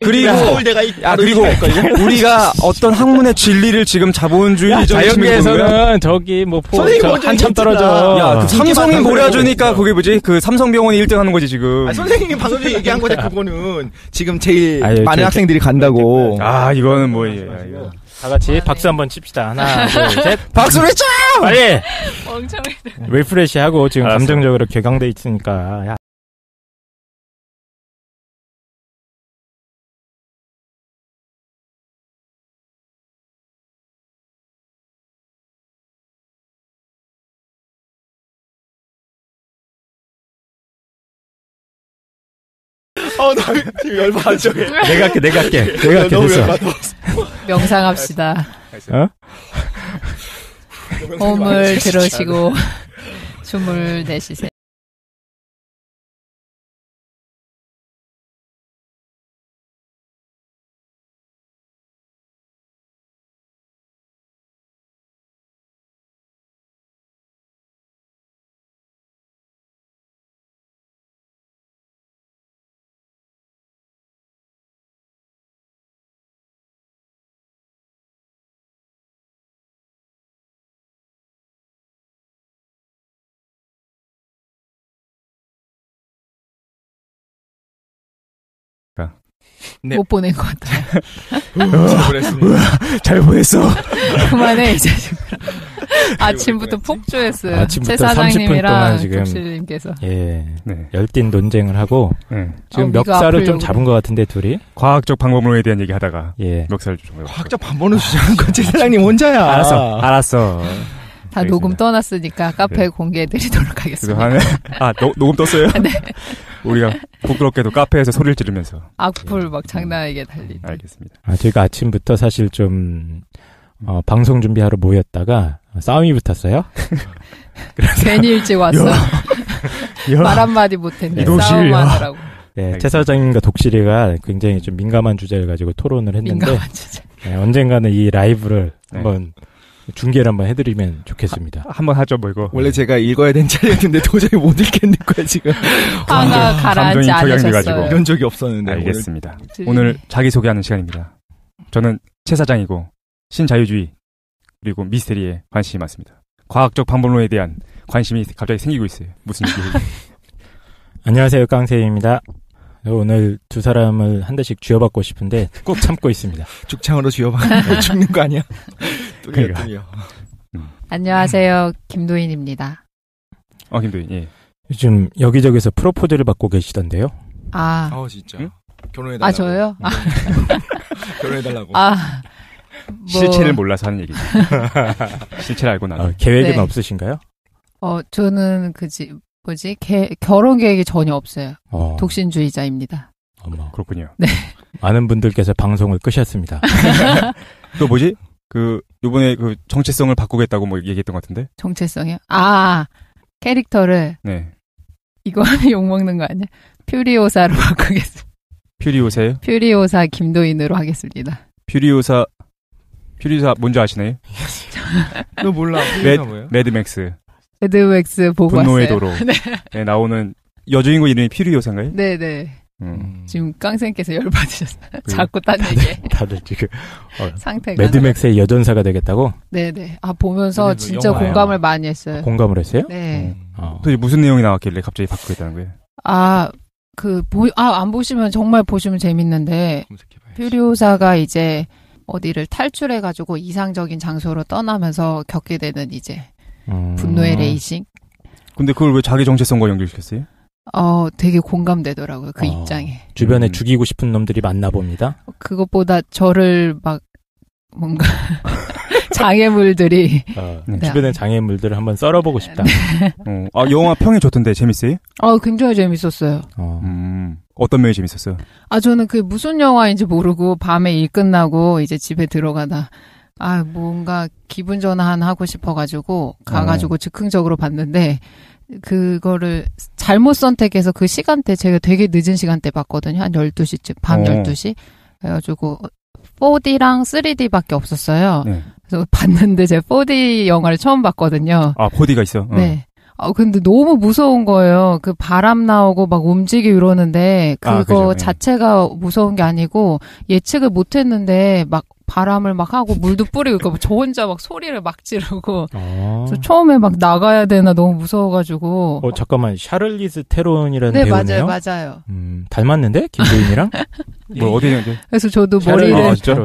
그리고 서울대가 그리고 우리가 어떤 학문의 진리를 지금 자본주의적 자연계에서는 저기 뭐 한참 떨어져. 야, 그 삼성이 몰아주니까 그게 뭐지? 그 삼성병원이 1등 하는 거지 지금. 선생님이 방금 전에 얘기한 거지 그거는 지금 제일 많은 학생들이 간다고. 이거는 뭐 이거. 다 같이 박수 한번 칩시다. 하나, 둘, 셋. 박수를 쳐! 빨리! 멍청이들. 리프레시 하고 지금 알았어. 감정적으로 격앙돼 있으니까. 야. 나 지금 열받아. 내가 할게. 됐어. 명상합시다. 호흡을 들으시고 숨을 내쉬세요. 네. 못 보낸 것 같아요. 잘 보냈어. 그만해 이제 지금. 아침부터 폭주했어요. 아침부터 최 30분 동안 사장님이랑 지금 독실님께서. 네. 네. 열띤 논쟁을 하고 지금 멱살을 좀 잡은 것 같은데 둘이. 과학적 방법론에 대한 얘기하다가 예. 멱살을 좀. 과학적 반번을 주장한 건 최 사장님 혼자야. 알았어. 다 녹음 떠났으니까 카페에 공개해드리도록 하겠습니다. 녹음 떴어요? 네. 우리가 부끄럽게도 카페에서 소리를 지르면서. 악플 막 장난하게 달리고. 알겠습니다. 저희가 아침부터 사실 좀 방송 준비하러 모였다가 싸움이 붙었어요. 괜히 일찍 왔어. 말 한마디 못했네. 싸움하느라고. 네, 최 사장님과 독실이가 굉장히 좀 민감한 주제를 가지고 토론을 했는데 민감한 주제. 네, 언젠가는 이 라이브를 한번 중계를 한번 해드리면 좋겠습니다. 한번 하죠, 뭐 이거. 원래 제가 읽어야 된 자리였는데 도저히 못 읽겠는 거야 지금. 화가 가라앉지 않으셨어요. 이런 적이 없었는데. 알겠습니다. 오늘 자기소개하는 시간입니다. 저는 최 사장이고 신자유주의 그리고 미스테리에 관심이 많습니다. 과학적 반론론에 대한 관심이 갑자기 생기고 있어요. 무슨 얘기예요? 안녕하세요, 깡세입니다. 오늘 두 사람을 한 대씩 쥐어받고 싶은데 꼭 참고 있습니다. 죽창으로 쥐어받고 죽는 거 아니야? 뚫려. 안녕하세요, 김도인입니다. 김도인, 예. 요즘 여기저기서 프로포즈를 받고 계시던데요? 진짜. 응? 결혼해달라고. 저요? 결혼해달라고. 실체를 몰라서 하는 얘기죠. 실체를 알고 나면. 계획은 없으신가요? 저는 결혼 계획이 전혀 없어요. 독신주의자입니다. 어머, 그렇군요. 네. 많은 분들께서 방송을 끄셨습니다. 또 뭐지? 요번에 정체성을 바꾸겠다고 뭐 얘기했던 것 같은데? 정체성이요? 캐릭터를. 네. 이거 하면 욕먹는 거 아니야? 퓨리오사로 바꾸겠습니다. 퓨리오사요? 퓨리오사 김도인으로 하겠습니다. 퓨리오사 뭔지 아시나요? 너 몰라. 매드맥스. 매드맥스 보고 분노의 왔어요. 도로. 네, 나오는 여주인공 이름이 퓨리오사인가요? 네네. 지금 깡생께서 열받으셨어요. 자꾸 딴 얘기해. 다들 지금 상태가. 매드맥스의 여전사가 되겠다고? 네네. 보면서 진짜 영화예요. 공감을 많이 했어요. 공감을 했어요? 네. 도대체 무슨 내용이 나왔길래 갑자기 바꾸겠다는 거예요? 안 보시면 정말 보시면 재밌는데 퓨리오사가 이제 어디를 탈출해가지고 이상적인 장소로 떠나면서 겪게 되는 이제 분노의 레이싱. 근데 그걸 왜 자기 정체성과 연결시켰어요? 되게 공감되더라고요. 그 입장에. 주변에 죽이고 싶은 놈들이 많나 봅니다. 그것보다 저를 막 뭔가 장애물들이 주변의 장애물들을 한번 썰어보고 싶다. 영화 평이 좋던데 재밌어요? 굉장히 재밌었어요. 어떤 면이 재밌었어요? 저는 그게 무슨 영화인지 모르고 밤에 일 끝나고 이제 집에 들어가다 뭔가 기분 전환하고 싶어가지고 가가지고 즉흥적으로 봤는데 그거를 잘못 선택해서 그 시간대 제가 되게 늦은 시간대 봤거든요. 한 12시쯤 밤 12시 그래가지고 4D랑 3D밖에 없었어요. 네. 그래서 봤는데 제가 4D 영화를 처음 봤거든요. 4D가 있어? 네. 근데 너무 무서운 거예요. 그 바람 나오고 막 움직이고 이러는데 그거 그죠, 자체가 무서운 게 아니고 예측을 못 했는데 막 바람을 막 하고 물도 뿌리고 그러니까 저 혼자 막 소리를 막 지르고 그래서 처음에 막 나가야 되나 너무 무서워가지고 잠깐만 샤를리즈 테론이라는 네, 배우네요? 맞아요. 닮았는데? 김도인이랑? 뭐 어디 있는데? 그래서 저도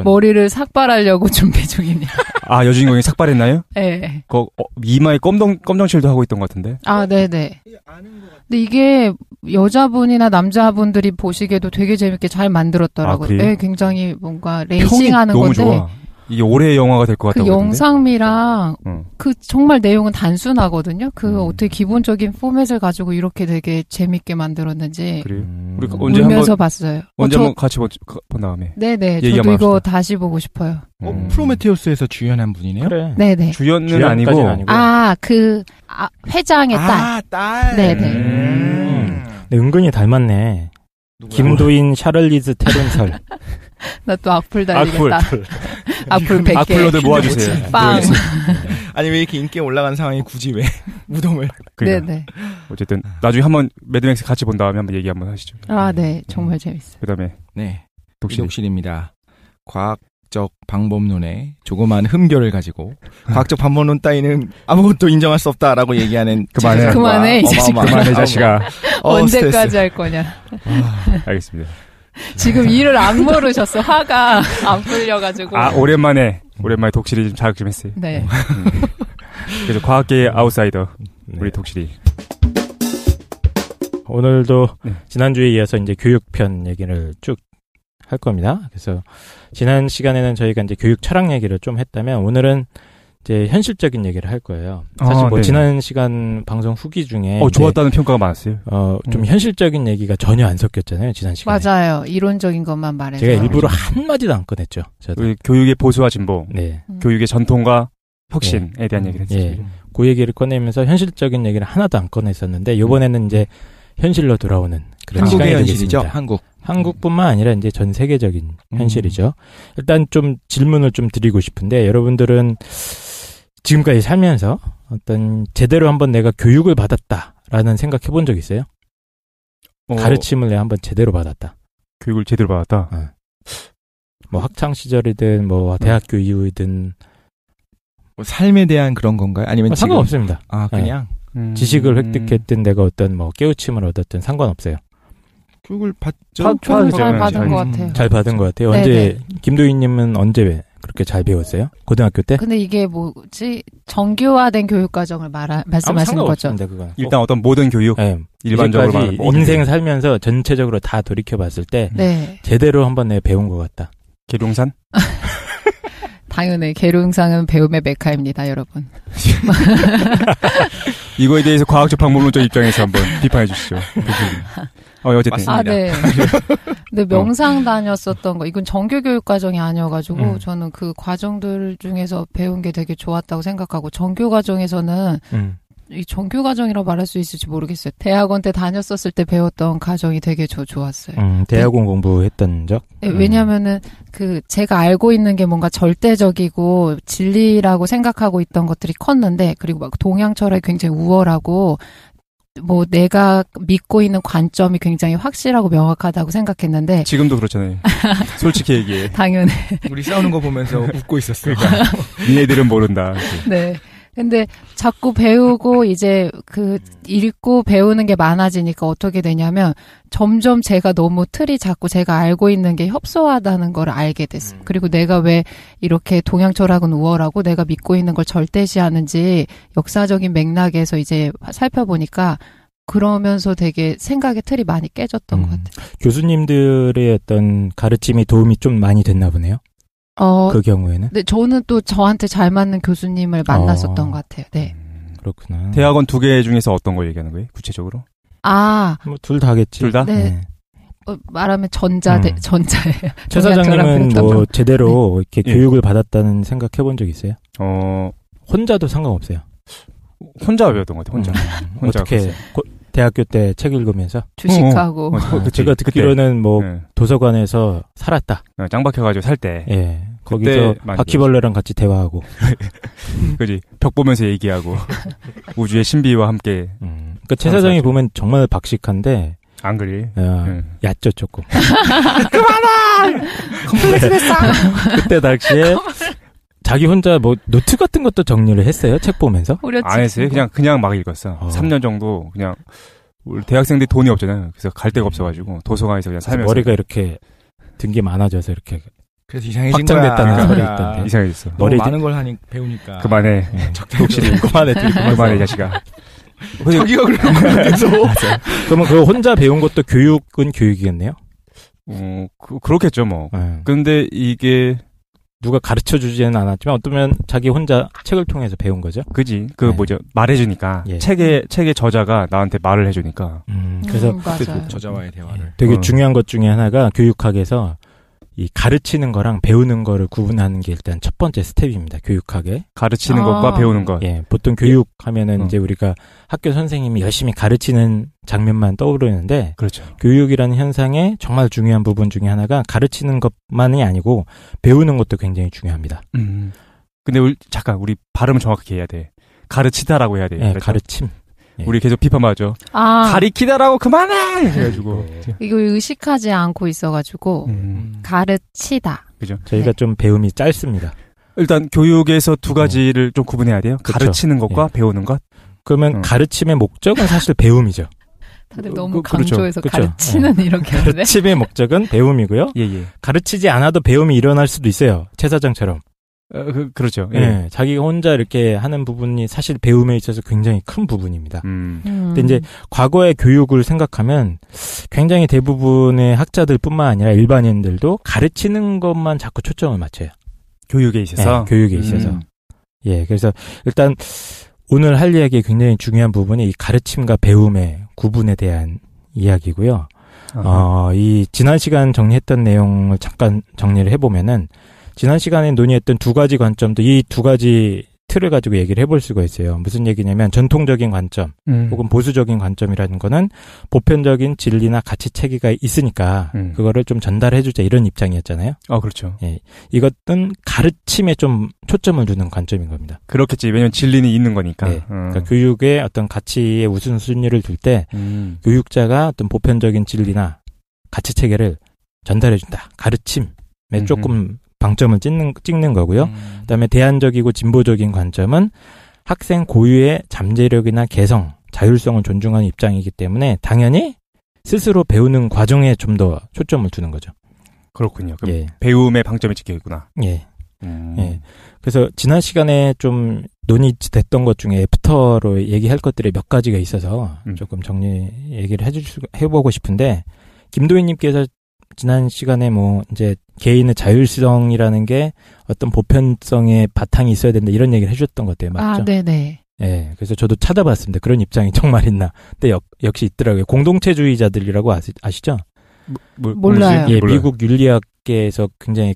머리를 삭발하려고 준비 중입니다. 여주인공이 삭발했나요? 네. 이마에 검정칠도 하고 있던 것 같은데. 네네. 근데 이게 여자분이나 남자분들이 보시기에도 되게 재밌게 잘 만들었더라고요. 그래요? 네, 굉장히 뭔가 레이싱하는 너무 건데. 좋아. 이게 올해의 영화가 될 것 그 같다고 그러던데? 영상미랑 그 정말 내용은 단순하거든요. 그 어떻게 기본적인 포맷을 가지고 이렇게 되게 재밌게 만들었는지. 그래요? 우리 언제 울면서 봤어요. 언제 한번 같이 본 다음에. 네네. 저도 이거 다시 보고 싶어요. 프로메테우스에서 주연한 분이네요? 그래. 네네. 주연은 아니고. 회장의 딸. 딸. 네네. 네, 은근히 닮았네. 김도인, 샤를리즈 테론설. 나 또 악플 달리겠다. 악플 100개. 악플러들 모아주세요. 빵. 아니 왜 이렇게 인기가 올라간 상황이 굳이 왜 무덤을. 네네. 어쨌든 나중에 한번 매드맥스 같이 본 다음에 한번 얘기 한번 하시죠. 네. 정말 재밌어요. 그다음에 네. 독실입니다. 과학적 방법론에 조그마한 흠결을 가지고 과학적 방법론 따위는 아무것도 인정할 수 없다라고 얘기하는 그만해 이 자식아. 그만해 자식아. 언제까지 스트레스. 할 거냐. 알겠습니다. 지금 이를 악물으셨어. 화가 안 풀려가지고. 오랜만에 독실이 좀 자극 좀 했어요. 네. 그래서 과학계의 아웃사이더 우리 독실이. 오늘도 지난주에 이어서 이제 교육편 얘기를 쭉 할 겁니다. 그래서 지난 시간에는 저희가 이제 교육 철학 얘기를 좀 했다면 오늘은 이제 현실적인 얘기를 할 거예요. 사실 지난 시간 방송 후기 중에 좋았다는 평가가 많았어요. 좀 현실적인 얘기가 전혀 안 섞였잖아요. 지난 시간에. 맞아요. 이론적인 것만 말해서. 제가 일부러 한 마디도 안 꺼냈죠. 저도. 교육의 보수와 진보, 네. 교육의 전통과 혁신에 대한 얘기를 했습니다. 그 얘기를 꺼내면서 현실적인 얘기를 하나도 안 꺼냈었는데 이번에는 이제 현실로 돌아오는 그런 시간이 현실이죠. 되겠습니다. 한국뿐만 아니라 이제 전 세계적인 현실이죠. 일단 좀 질문을 좀 드리고 싶은데 여러분들은 지금까지 살면서 어떤 제대로 한번 내가 교육을 받았다라는 생각 해본 적 있어요? 가르침을 내가 한번 제대로 받았다. 교육을 제대로 받았다. 뭐 학창 시절이든 뭐 대학교 이후이든 뭐 삶에 대한 그런 건가요? 아니면 상관없습니다. 그냥 지식을 획득했든 내가 어떤 뭐 깨우침을 얻었든 상관없어요. 교육을 잘 받은 것 같아요. 잘 받은 것 같아요. 언제 김도희님은 언제 그렇게 잘 배웠어요? 고등학교 때? 근데 이게 뭐지? 정교화된 교육 과정을 말씀하시는 거죠? 그건. 일단 어떤 모든 교육, 일반적으로 말하는 인생 살면서 전체적으로 다 돌이켜봤을 때 제대로 한번 내가 배운 것 같다. 계룡산? 당연히 계룡산은 배움의 메카입니다, 여러분. 이거에 대해서 과학적 방법론적 입장에서 한번 비판해 주시죠. 어쨌든. 네. 근데 명상 다녔었던 거, 이건 정규 교육 과정이 아니어가지고, 저는 그 과정들 중에서 배운 게 되게 좋았다고 생각하고, 정규 과정에서는, 이 정규 과정이라고 말할 수 있을지 모르겠어요. 대학원 때 다녔었을 때 배웠던 과정이 되게 좋았어요. 대학원 공부했던 적? 네, 왜냐면은, 제가 알고 있는 게 뭔가 절대적이고, 진리라고 생각하고 있던 것들이 컸는데, 그리고 막 동양 철학이 굉장히 우월하고, 뭐 내가 믿고 있는 관점이 굉장히 확실하고 명확하다고 생각했는데 지금도 그렇잖아요. 솔직히 얘기해. 당연히. 우리 싸우는 거 보면서 웃고 있었어요. 니네들은 모른다. 네. 근데 자꾸 배우고 이제 읽고 배우는 게 많아지니까 어떻게 되냐면 점점 제가 너무 틀이 작고 제가 알고 있는 게 협소하다는 걸 알게 됐어요. 그리고 내가 왜 이렇게 동양 철학은 우월하고 내가 믿고 있는 걸 절대시하는지 역사적인 맥락에서 이제 살펴보니까 그러면서 되게 생각의 틀이 많이 깨졌던 것 같아요. 교수님들의 어떤 가르침이 도움이 좀 많이 됐나 보네요. 그 경우에는? 네, 저는 또 저한테 잘 맞는 교수님을 만났었던 것 같아요. 네. 그렇구나. 대학원 2개 중에서 어떤 걸 얘기하는 거예요? 구체적으로? 뭐 둘 다겠지. 둘 다? 네. 말하면 전자예요. 최 사장님은 뭐 제대로 이렇게 교육을 받았다는 생각 해본 적 있어요? 혼자도 상관없어요. 혼자 배웠던 것 같아요. 혼자. 어떻게 대학교 때 책 읽으면서 주식하고 제가 듣기로는 뭐 도서관에서 살았다. 짱 박혀가지고 살 때. 예. 거기서 바퀴벌레랑 같이 대화하고. 그지. 벽 보면서 얘기하고 우주의 신비와 함께 그러니까 최 사장이 보면 정말 박식한데 안 그래? 얕죠 조금. 그만아! 컴플렉스 됐어! 그때 당시에 자기 혼자 뭐 노트 같은 것도 정리를 했어요? 책 보면서? 안 했어요. 그냥 막 읽었어. 3년 정도 그냥 우리 대학생들이 돈이 없잖아요. 그래서 갈 데가 없어가지고 도서관에서 그냥 살면서 머리가 이렇게 든 게 많아져서 이렇게 그래서 이상해진 확장됐다는 거야. 소리 있던데. 이상해졌어. 너무 많은 걸 배우니까. 그만해. 적당히 그만해 이 자식아. 저기가 그러면 그러면 그거 혼자 배운 것도 교육은 교육이겠네요? 그렇겠죠 뭐. 근데 이게 누가 가르쳐 주지는 않았지만 어쩌면 자기 혼자 책을 통해서 배운 거죠. 그지. 말해주니까. 예. 책의 저자가 나한테 말을 해주니까. 그래서 맞아요. 저자와의 대화를. 되게 중요한 것 중에 하나가 교육학에서 이 가르치는 거랑 배우는 거를 구분하는 게 일단 첫 번째 스텝입니다. 교육학에. 가르치는 것과 배우는 것. 예. 보통 교육하면은 이제 우리가 학교 선생님이 열심히 가르치는 장면만 떠오르는데. 그렇죠. 교육이라는 현상의 정말 중요한 부분 중에 하나가 가르치는 것만이 아니고 배우는 것도 굉장히 중요합니다. 근데 잠깐 우리 발음을 정확하게 해야 돼. 가르치다라고 해야 돼. 예, 그렇죠? 가르침. 예. 우리 계속 비판받죠. 가리키다라고 그만해! 해가지고. 이거 의식하지 않고 있어가지고, 가르치다. 그죠. 저희가 좀 배움이 짧습니다. 일단 교육에서 두 가지를 좀 구분해야 돼요. 그쵸. 가르치는 것과 배우는 것. 그러면 가르침의 목적은 사실 배움이죠. 다들 너무 그렇죠. 강조해서 그렇죠. 가르치는 이렇게 하는데. 가르침의 목적은 배움이고요. 예. 가르치지 않아도 배움이 일어날 수도 있어요. 최 사장처럼. 그렇죠. 예. 예, 자기가 혼자 이렇게 하는 부분이 사실 배움에 있어서 굉장히 큰 부분입니다. 근데 이제 과거의 교육을 생각하면 굉장히 대부분의 학자들뿐만 아니라 일반인들도 가르치는 것만 자꾸 초점을 맞춰요. 교육에 있어서. 예, 교육에 있어서. 예, 그래서 일단 오늘 할 이야기의 굉장히 중요한 부분이 이 가르침과 배움의 구분에 대한 이야기고요. 이 지난 시간 정리했던 내용을 잠깐 정리를 해보면은 지난 시간에 논의했던 두 가지 관점도 이 두 가지 틀을 가지고 얘기를 해볼 수가 있어요. 무슨 얘기냐면 전통적인 관점 혹은 보수적인 관점이라는 거는 보편적인 진리나 가치 체계가 있으니까 그거를 좀 전달해주자 이런 입장이었잖아요. 그렇죠. 예, 이것은 가르침에 좀 초점을 두는 관점인 겁니다. 그렇겠지. 왜냐면 진리는 있는 거니까. 네. 그러니까 교육의 어떤 가치의 우선순위를 둘 때 교육자가 어떤 보편적인 진리나 가치 체계를 전달해준다. 가르침에 조금 방점을 찍는 거고요. 그다음에 대안적이고 진보적인 관점은 학생 고유의 잠재력이나 개성, 자율성을 존중하는 입장이기 때문에 당연히 스스로 배우는 과정에 좀 더 초점을 두는 거죠. 그렇군요. 그럼 배움의 방점이 찍혀 있구나. 예. 예. 그래서 지난 시간에 좀 논의됐던 것 중에 애프터로 얘기할 것들이 몇 가지가 있어서 조금 얘기를 해보고 싶은데 김도희님께서 지난 시간에 이제 개인의 자율성이라는 게 어떤 보편성의 바탕이 있어야 된다 이런 얘기를 해주셨던 것 같아요. 맞죠? 네네. 예, 그래서 저도 찾아봤습니다. 그런 입장이 정말 있나. 근데 역시 있더라고요. 공동체주의자들이라고 아시죠? 몰라요. 예, 미국 윤리학계에서 굉장히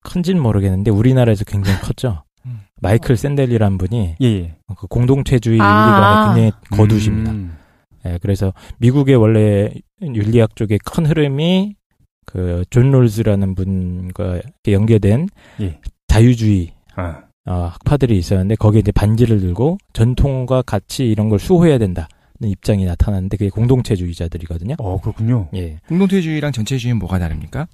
큰지는 모르겠는데 우리나라에서 굉장히 컸죠. 마이클 샌델리라는 분이 그 공동체주의 윤리관에 굉장히 거두십니다. 예, 그래서 미국의 원래 윤리학 쪽의 큰 흐름이 그 존 롤즈라는 분과 연계된 자유주의 학파들이 있었는데 거기에 이제 반지를 들고 전통과 가치 이런 걸 수호해야 된다는 입장이 나타났는데 그게 공동체주의자들이거든요. 그렇군요. 예. 공동체주의랑 전체주의는 뭐가 다릅니까?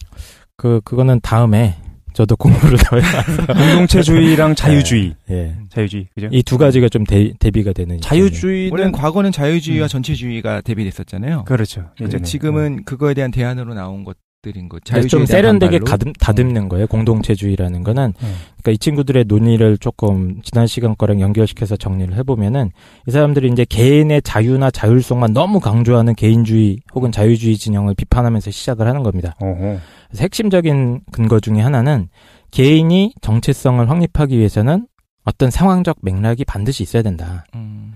그거는 다음에 저도 공부를 더 해서 공동체주의랑 자유주의. 예. 자유주의. 그죠? 이 두 가지가 좀 대비가 되는. 자유주의는 원래는 과거는 자유주의와 전체주의가 대비됐었잖아요. 그렇죠. 예전에. 지금은 그거에 대한 대안으로 나온 것들인 거. 좀 세련되게 다듬는 거예요. 공동체주의라는 거는. 그러니까 이 친구들의 논의를 조금 지난 시간 거랑 연결시켜서 정리를 해보면은 이 사람들이 이제 개인의 자유나 자율성만 너무 강조하는 개인주의 혹은 자유주의 진영을 비판하면서 시작을 하는 겁니다. 그래서 핵심적인 근거 중에 하나는 개인이 정체성을 확립하기 위해서는 어떤 상황적 맥락이 반드시 있어야 된다.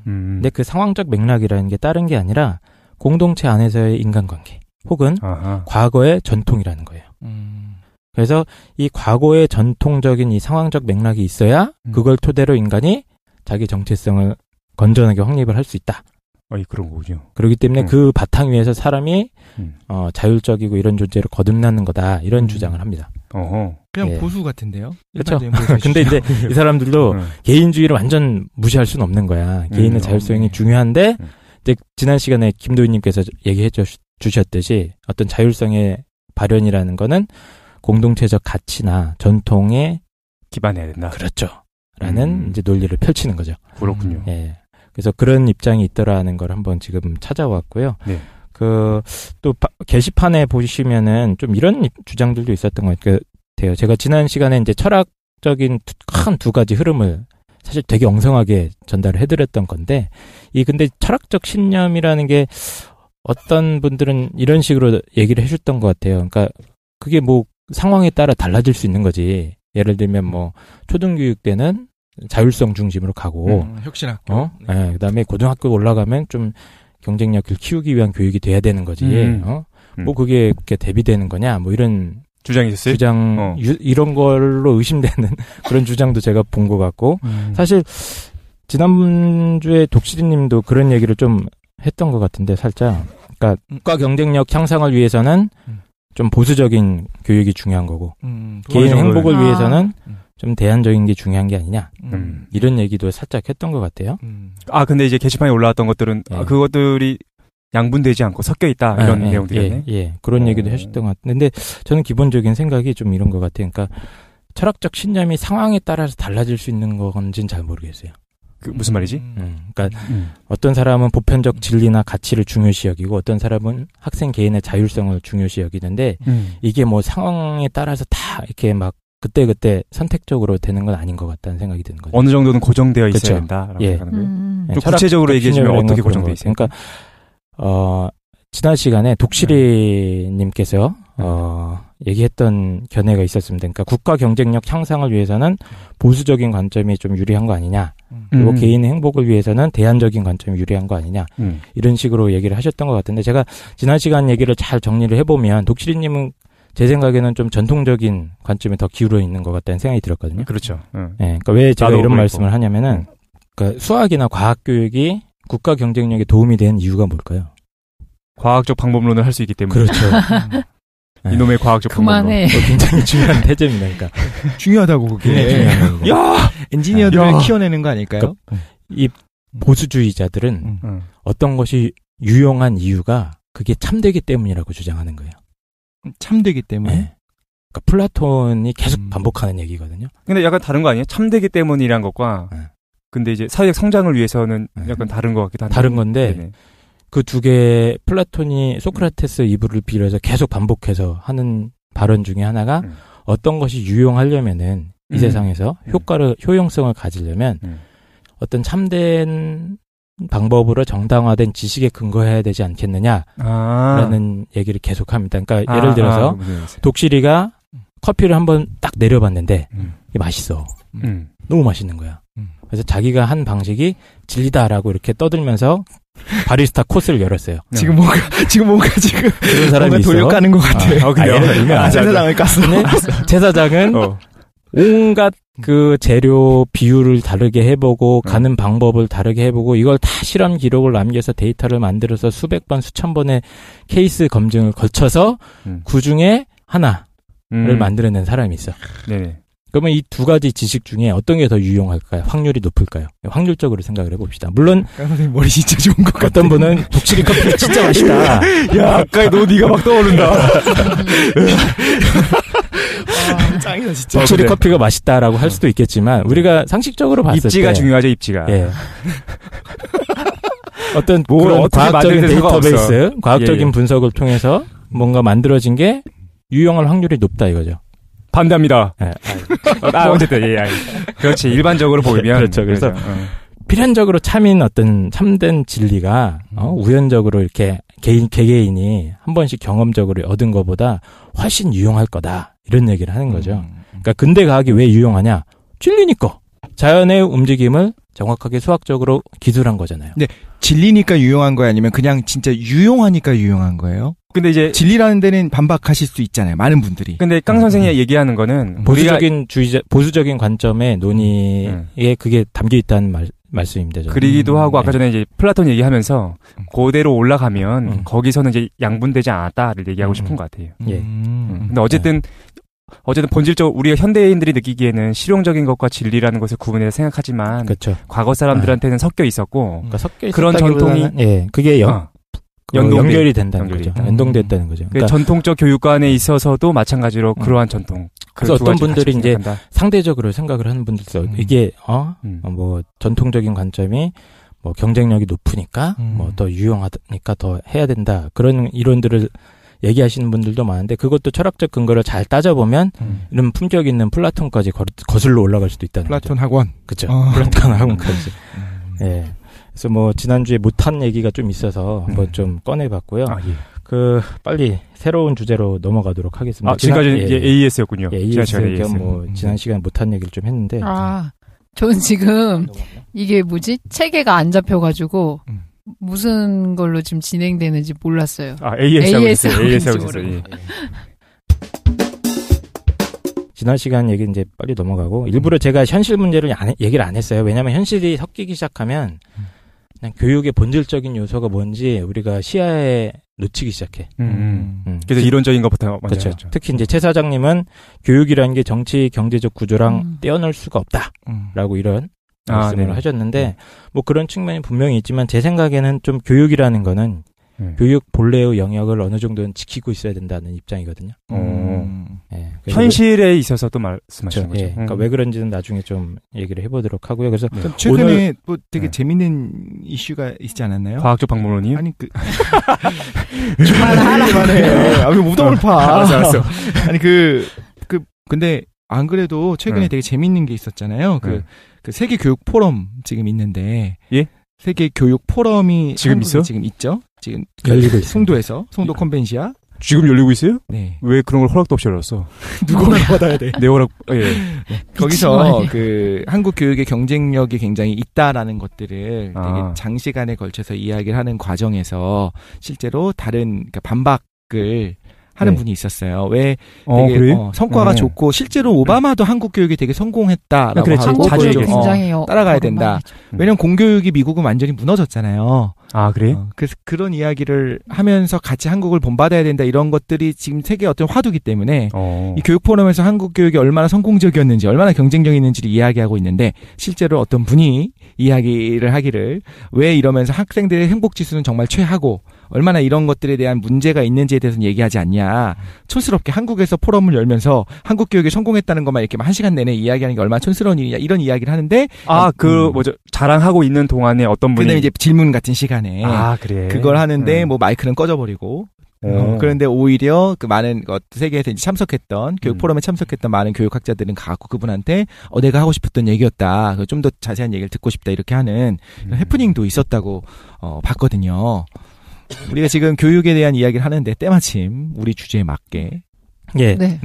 근데 그 상황적 맥락이라는 게 다른 게 아니라 공동체 안에서의 인간관계 혹은 과거의 전통이라는 거예요. 그래서 이 과거의 전통적인 이 상황적 맥락이 있어야 그걸 토대로 인간이 자기 정체성을 건전하게 확립을 할 수 있다. 그런 거군요. 그렇기 때문에 그 바탕 위에서 사람이 자율적이고 이런 존재를 거듭나는 거다. 이런 주장을 합니다. 어허. 그냥 예. 보수 같은데요. 그렇죠. 일반적인 보수의 근데 이제 이 사람들도 응. 개인주의를 완전 무시할 수는 없는 거야. 개인의 자율성이 네. 중요한데 음. 이제 지난 시간에 김도희님께서 얘기해 주셨듯이 어떤 자율성의 발현이라는 거는 공동체적 가치나 전통에 기반해야 된다. 그렇죠. 라는 이제 논리를 펼치는 거죠. 그렇군요. 예. 그래서 그런 입장이 있더라는 걸 한번 지금 찾아왔고요. 네. 또 게시판에 보시면은 좀 이런 주장들도 있었던 것 같아요. 제가 지난 시간에 이제 철학적인 큰 두 가지 흐름을 사실 되게 엉성하게 전달을 해드렸던 건데, 근데 철학적 신념이라는 게 어떤 분들은 이런 식으로 얘기를 해줬던 것 같아요. 그러니까 그게 뭐 상황에 따라 달라질 수 있는 거지. 예를 들면 뭐 초등교육 때는 자율성 중심으로 가고, 혁신학교. 네. 그다음에 고등학교 올라가면 좀 경쟁력을 키우기 위한 교육이 돼야 되는 거지. 뭐 그게 그렇게 대비되는 거냐? 뭐 이런 주장이 있었어요? 주장 이런 걸로 의심되는 그런 주장도 제가 본 것 같고, 사실 지난주에 독실이님도 그런 얘기를 좀 했던 것 같은데 살짝. 그러니까 국가 경쟁력 향상을 위해서는 좀 보수적인 교육이 중요한 거고, 개인 행복을 위해서는 좀 대안적인 게 중요한 게 아니냐. 이런 얘기도 살짝 했던 것 같아요. 근데 이제 게시판에 올라왔던 것들은 그것들이 양분되지 않고 섞여 있다 이런 내용들이었네. 그런 얘기도 하셨던 것 같은데, 근데 저는 기본적인 생각이 좀 이런 것 같아요. 그러니까 철학적 신념이 상황에 따라서 달라질 수 있는 건지는 잘 모르겠어요. 무슨 말이지? 그러니까 어떤 사람은 보편적 진리나 가치를 중요시 여기고 어떤 사람은 학생 개인의 자율성을 중요시 여기는데 이게 뭐 상황에 따라서 다 이렇게 막 그때 선택적으로 되는 건 아닌 것 같다는 생각이 드는 거죠. 어느 정도는 고정되어 있어야 그렇죠. 된다라고 예. 생각하는 거예요. 좀 구체적으로 얘기해주면 어떻게 고정되어 있어요? 그러니까 지난 시간에 독실이님께서 얘기했던 견해가 있었습니다. 그러니까 국가 경쟁력 향상을 위해서는 보수적인 관점이 좀 유리한 거 아니냐. 그리고 개인의 행복을 위해서는 대안적인 관점이 유리한 거 아니냐. 이런 식으로 얘기를 하셨던 것 같은데, 제가 지난 시간 얘기를 잘 정리를 해보면 독실이님은 제 생각에는 좀 전통적인 관점에 더 기울어 있는 것 같다는 생각이 들었거든요. 그렇죠. 그러니까 왜 제가 이런 말씀을 하냐면은, 그러니까 수학이나 과학 교육이 국가 경쟁력에 도움이 되는 이유가 뭘까요? 과학적 방법론을 할 수 있기 때문에. 그렇죠. 이놈의 과학적 그만해. 방법론. 굉장히 중요한 태제입니다. 그러니까 중요하다고 그게. 굉장히 중요한 겁니다. 야! 엔지니어들을 키워내는 거 아닐까요? 그러니까 이 보수주의자들은 어떤 것이 유용한 이유가 그게 참되기 때문이라고 주장하는 거예요. 참되기 때문에. 네. 그러니까 플라톤이 계속 반복하는 얘기거든요. 근데 약간 다른 거 아니에요? 참되기 때문이란 것과. 근데 이제 사회적 성장을 위해서는 약간 다른 것 같기도 한데. 다른 건데 그 두 개 플라톤이 소크라테스 이브를 빌어서 계속 반복해서 하는 발언 중에 하나가 어떤 것이 유용하려면은 이 세상에서 효용성을 가지려면 어떤 참된 방법으로 정당화된 지식에 근거해야 되지 않겠느냐라는 얘기를 계속합니다. 그러니까 예를 들어서 독실이가 커피를 한번 딱 내려봤는데 이게 맛있어. 너무 맛있는 거야. 그래서 자기가 한 방식이 진리다라고 이렇게 떠들면서 바리스타 코스를 열었어요. 지금 뭔가 그런 사람이 있어. 돌려가는 것 같아요. 제사장을 깠어. 제사장은 온갖 그 재료 비율을 다르게 해보고 가는 방법을 다르게 해보고 이걸 다 실험 기록을 남겨서 데이터를 만들어서 수백 번 수천 번의 케이스 검증을 거쳐서 그 중에 하나를 만들어낸 사람이 있어. 네네. 그러면 이 두 가지 지식 중에 어떤 게 더 유용할까요? 확률이 높을까요? 확률적으로 생각을 해봅시다. 물론 선생님 머리 진짜 좋은 것 같아. 어떤 분은 독실이 커피가 진짜 맛있다. 야, 아까 너 네가 막 떠오른다. 짱이다 진짜. 독실이 커피가 맛있다라고 할 수도 있겠지만 우리가 상식적으로 봤을 때 입지가 중요하죠, 입지가. 예. 어떤 그런 과학적인 데이터베이스, 과학적인 예. 분석을 통해서 뭔가 만들어진 게 유용할 확률이 높다 이거죠. 반대합니다. 예. 어쨌든 그렇지. 일반적으로 보이면 그렇죠. 그래서 필연적으로 참된 진리가 우연적으로 이렇게 개개인이 한 번씩 경험적으로 얻은 것보다 훨씬 유용할 거다 이런 얘기를 하는 거죠. 그러니까 근대 과학이 왜 유용하냐? 진리니까. 자연의 움직임을 정확하게 수학적으로 기술한 거잖아요. 네, 진리니까 유용한 거예요? 아니면 그냥 진짜 유용하니까 유용한 거예요? 근데 이제 진리라는 데는 반박하실 수 있잖아요. 많은 분들이. 근데 깡 선생이 얘기하는 거는 보수적인 관점의 논의에 그게 담겨 있다는 말씀입니다. 저는. 그리기도 하고 아까 전에 이제 플라톤 얘기하면서 그대로 올라가면 거기서는 이제 양분되지 않았다를 얘기하고 싶은 것 같아요. 예. 근데 어쨌든 어쨌든 본질적 우리가 현대인들이 느끼기에는 실용적인 것과 진리라는 것을 구분해서 생각하지만 그렇죠. 과거 사람들한테는 섞여 있었고 그러니까 섞여 그런 전통이 예, 그게 연결이 된다는 거죠. 있다. 연동됐다는 거죠. 그러니까 전통적 교육관에 있어서도 마찬가지로 그러한 전통. 그래서 어떤 분들이 이제 생각한다. 상대적으로 생각을 하는 분들 있어요. 이게 뭐 전통적인 관점이 뭐 경쟁력이 높으니까 뭐 더 유용하니까 더 해야 된다. 그런 이론들을 얘기하시는 분들도 많은데 그것도 철학적 근거를 잘 따져보면 이런 품격 있는 플라톤까지 거슬러 올라갈 수도 있다는 플라톤 거죠. 학원. 그렇죠. 플라톤 학원까지. 예. 그래서 뭐 지난주에 못한 얘기가 좀 있어서 한번 좀 꺼내봤고요. 아, 예. 빨리 새로운 주제로 넘어가도록 하겠습니다. 아, 지금까지 이제 AES였군요. 예, AES 겸 뭐 지난 시간에 못한 얘기를 좀 했는데. 저는 지금 이게 뭐지? 체계가 안 잡혀가지고 무슨 걸로 지금 진행되는지 몰랐어요. AES 하고 있어요. 예. 지난 시간 얘기 이제 빨리 넘어가고 일부러 제가 현실 문제를 얘기를 안 했어요. 왜냐하면 현실이 섞이기 시작하면 그냥 교육의 본질적인 요소가 뭔지 우리가 시야에 놓치기 시작해. 그래서 이론적인 것부터 먼저 그렇죠. 했죠. 특히 이제 최 사장님은 교육이라는 게 정치 경제적 구조랑 떼어놓을 수가 없다라고 이런 말씀을 하셨는데 뭐 그런 측면이 분명히 있지만 제 생각에는 좀 교육이라는 거는 교육 본래의 영역을 어느 정도는 지키고 있어야 된다는 입장이거든요. 예, 현실에 있어서도 말씀하시는 거죠. 예, 그러니까 왜 그런지는 나중에 좀 얘기를 해보도록 하고요. 그래서 최근에 오늘, 뭐 되게 재밌는 이슈가 있지 않았나요? 과학적 방법론이요? 아니 그만해. 왜 무덤을 파? 알았어. 아니 근데 안 그래도 최근에 되게 재밌는 게 있었잖아요. 그 세계 교육 포럼 지금 있는데 예? 세계 교육 포럼이 지금 있어? 지금 있죠. 지금 열리고 있습니다. 송도에서 송도 컨벤시아. 지금 열리고 있어요? 네. 왜 그런 걸 허락도 없이 열었어? 누가 받아야 돼? 내 허락. 예. 거기서 그 한국 교육의 경쟁력이 굉장히 있다라는 것들을 되게 장시간에 걸쳐서 이야기를 하는 과정에서 실제로 다른 그러니까 반박을 하는 분이 있었어요. 왜 되게 성과가 좋고 실제로 오바마도 한국 교육이 되게 성공했다라고 하고 한국 교육 굉장히 따라가야 된다. 왜냐면 공교육이 미국은 완전히 무너졌잖아요. 아, 그래요? 그래서 그런 이야기를 하면서 같이 한국을 본받아야 된다 이런 것들이 지금 세계의 어떤 화두기 때문에 이 교육 포럼에서 한국 교육이 얼마나 성공적이었는지 얼마나 경쟁력있는지를 이야기하고 있는데 실제로 어떤 분이 이야기를 하기를 왜 이러면서 학생들의 행복 지수는 정말 최하고 얼마나 이런 것들에 대한 문제가 있는지에 대해서는 얘기하지 않냐. 촌스럽게 한국에서 포럼을 열면서 한국 교육이 성공했다는 것만 이렇게 1시간 내내 이야기하는 게 얼마나 촌스러운 일이냐 이런 이야기를 하는데 자랑하고 있는 동안에 어떤 분이 근데 이제 질문 같은 시간에 그래. 그걸 하는데 뭐 마이크는 꺼져버리고 그런데 오히려 그 많은 세계에서 이제 참석했던 교육 포럼에 참석했던 많은 교육학자들은 가고 그분한테 내가 하고 싶었던 얘기였다. 좀 더 자세한 얘기를 듣고 싶다 이렇게 하는 해프닝도 있었다고 봤거든요. 우리가 지금 교육에 대한 이야기를 하는데 때마침 우리 주제에 맞게 네.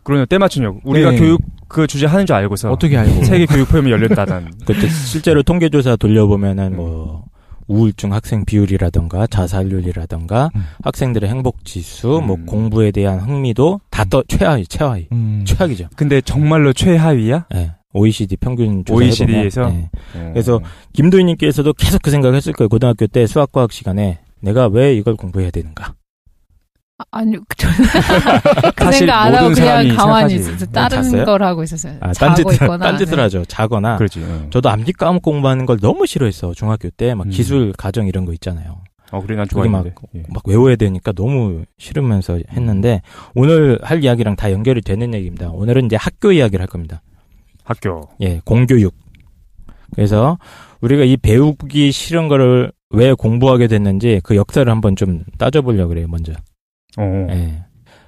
그러네요. 때마침요. 우리가 교육 그 주제 하는 줄 알고서 어떻게 알고 세계 교육 포럼이 열렸다는. 그때 실제로 통계조사 돌려보면은 뭐 우울증 학생 비율이라던가 자살률이라던가 학생들의 행복 지수, 뭐 공부에 대한 흥미도 다 최하위. 최악이죠. 근데 정말로 최하위야? 네. OECD 평균 조사 OECD에서. 네. 그래서 김도희님께서도 계속 그 생각을 했을 거예요. 고등학교 때 수학과학 시간에 내가 왜 이걸 공부해야 되는가? 아니요, 저는 그 생각 안 하고 그냥 가만히 있었어요. 다른 걸 하고 있었어요. 딴짓을 하죠. 자거나. 그렇지. 저도 암기 과목 공부하는 걸 너무 싫어했어. 중학교 때 막 기술, 가정 이런 거 있잖아요. 그래 난 좋아했는데. 막 외워야 되니까 너무 싫으면서 했는데 오늘 할 이야기랑 다 연결이 되는 얘기입니다. 오늘은 이제 학교 이야기를 할 겁니다. 학교. 예, 공교육. 그래서 우리가 이 배우기 싫은 거를 왜 공부하게 됐는지 그 역사를 한번 좀 따져보려고 그래요, 먼저. 예.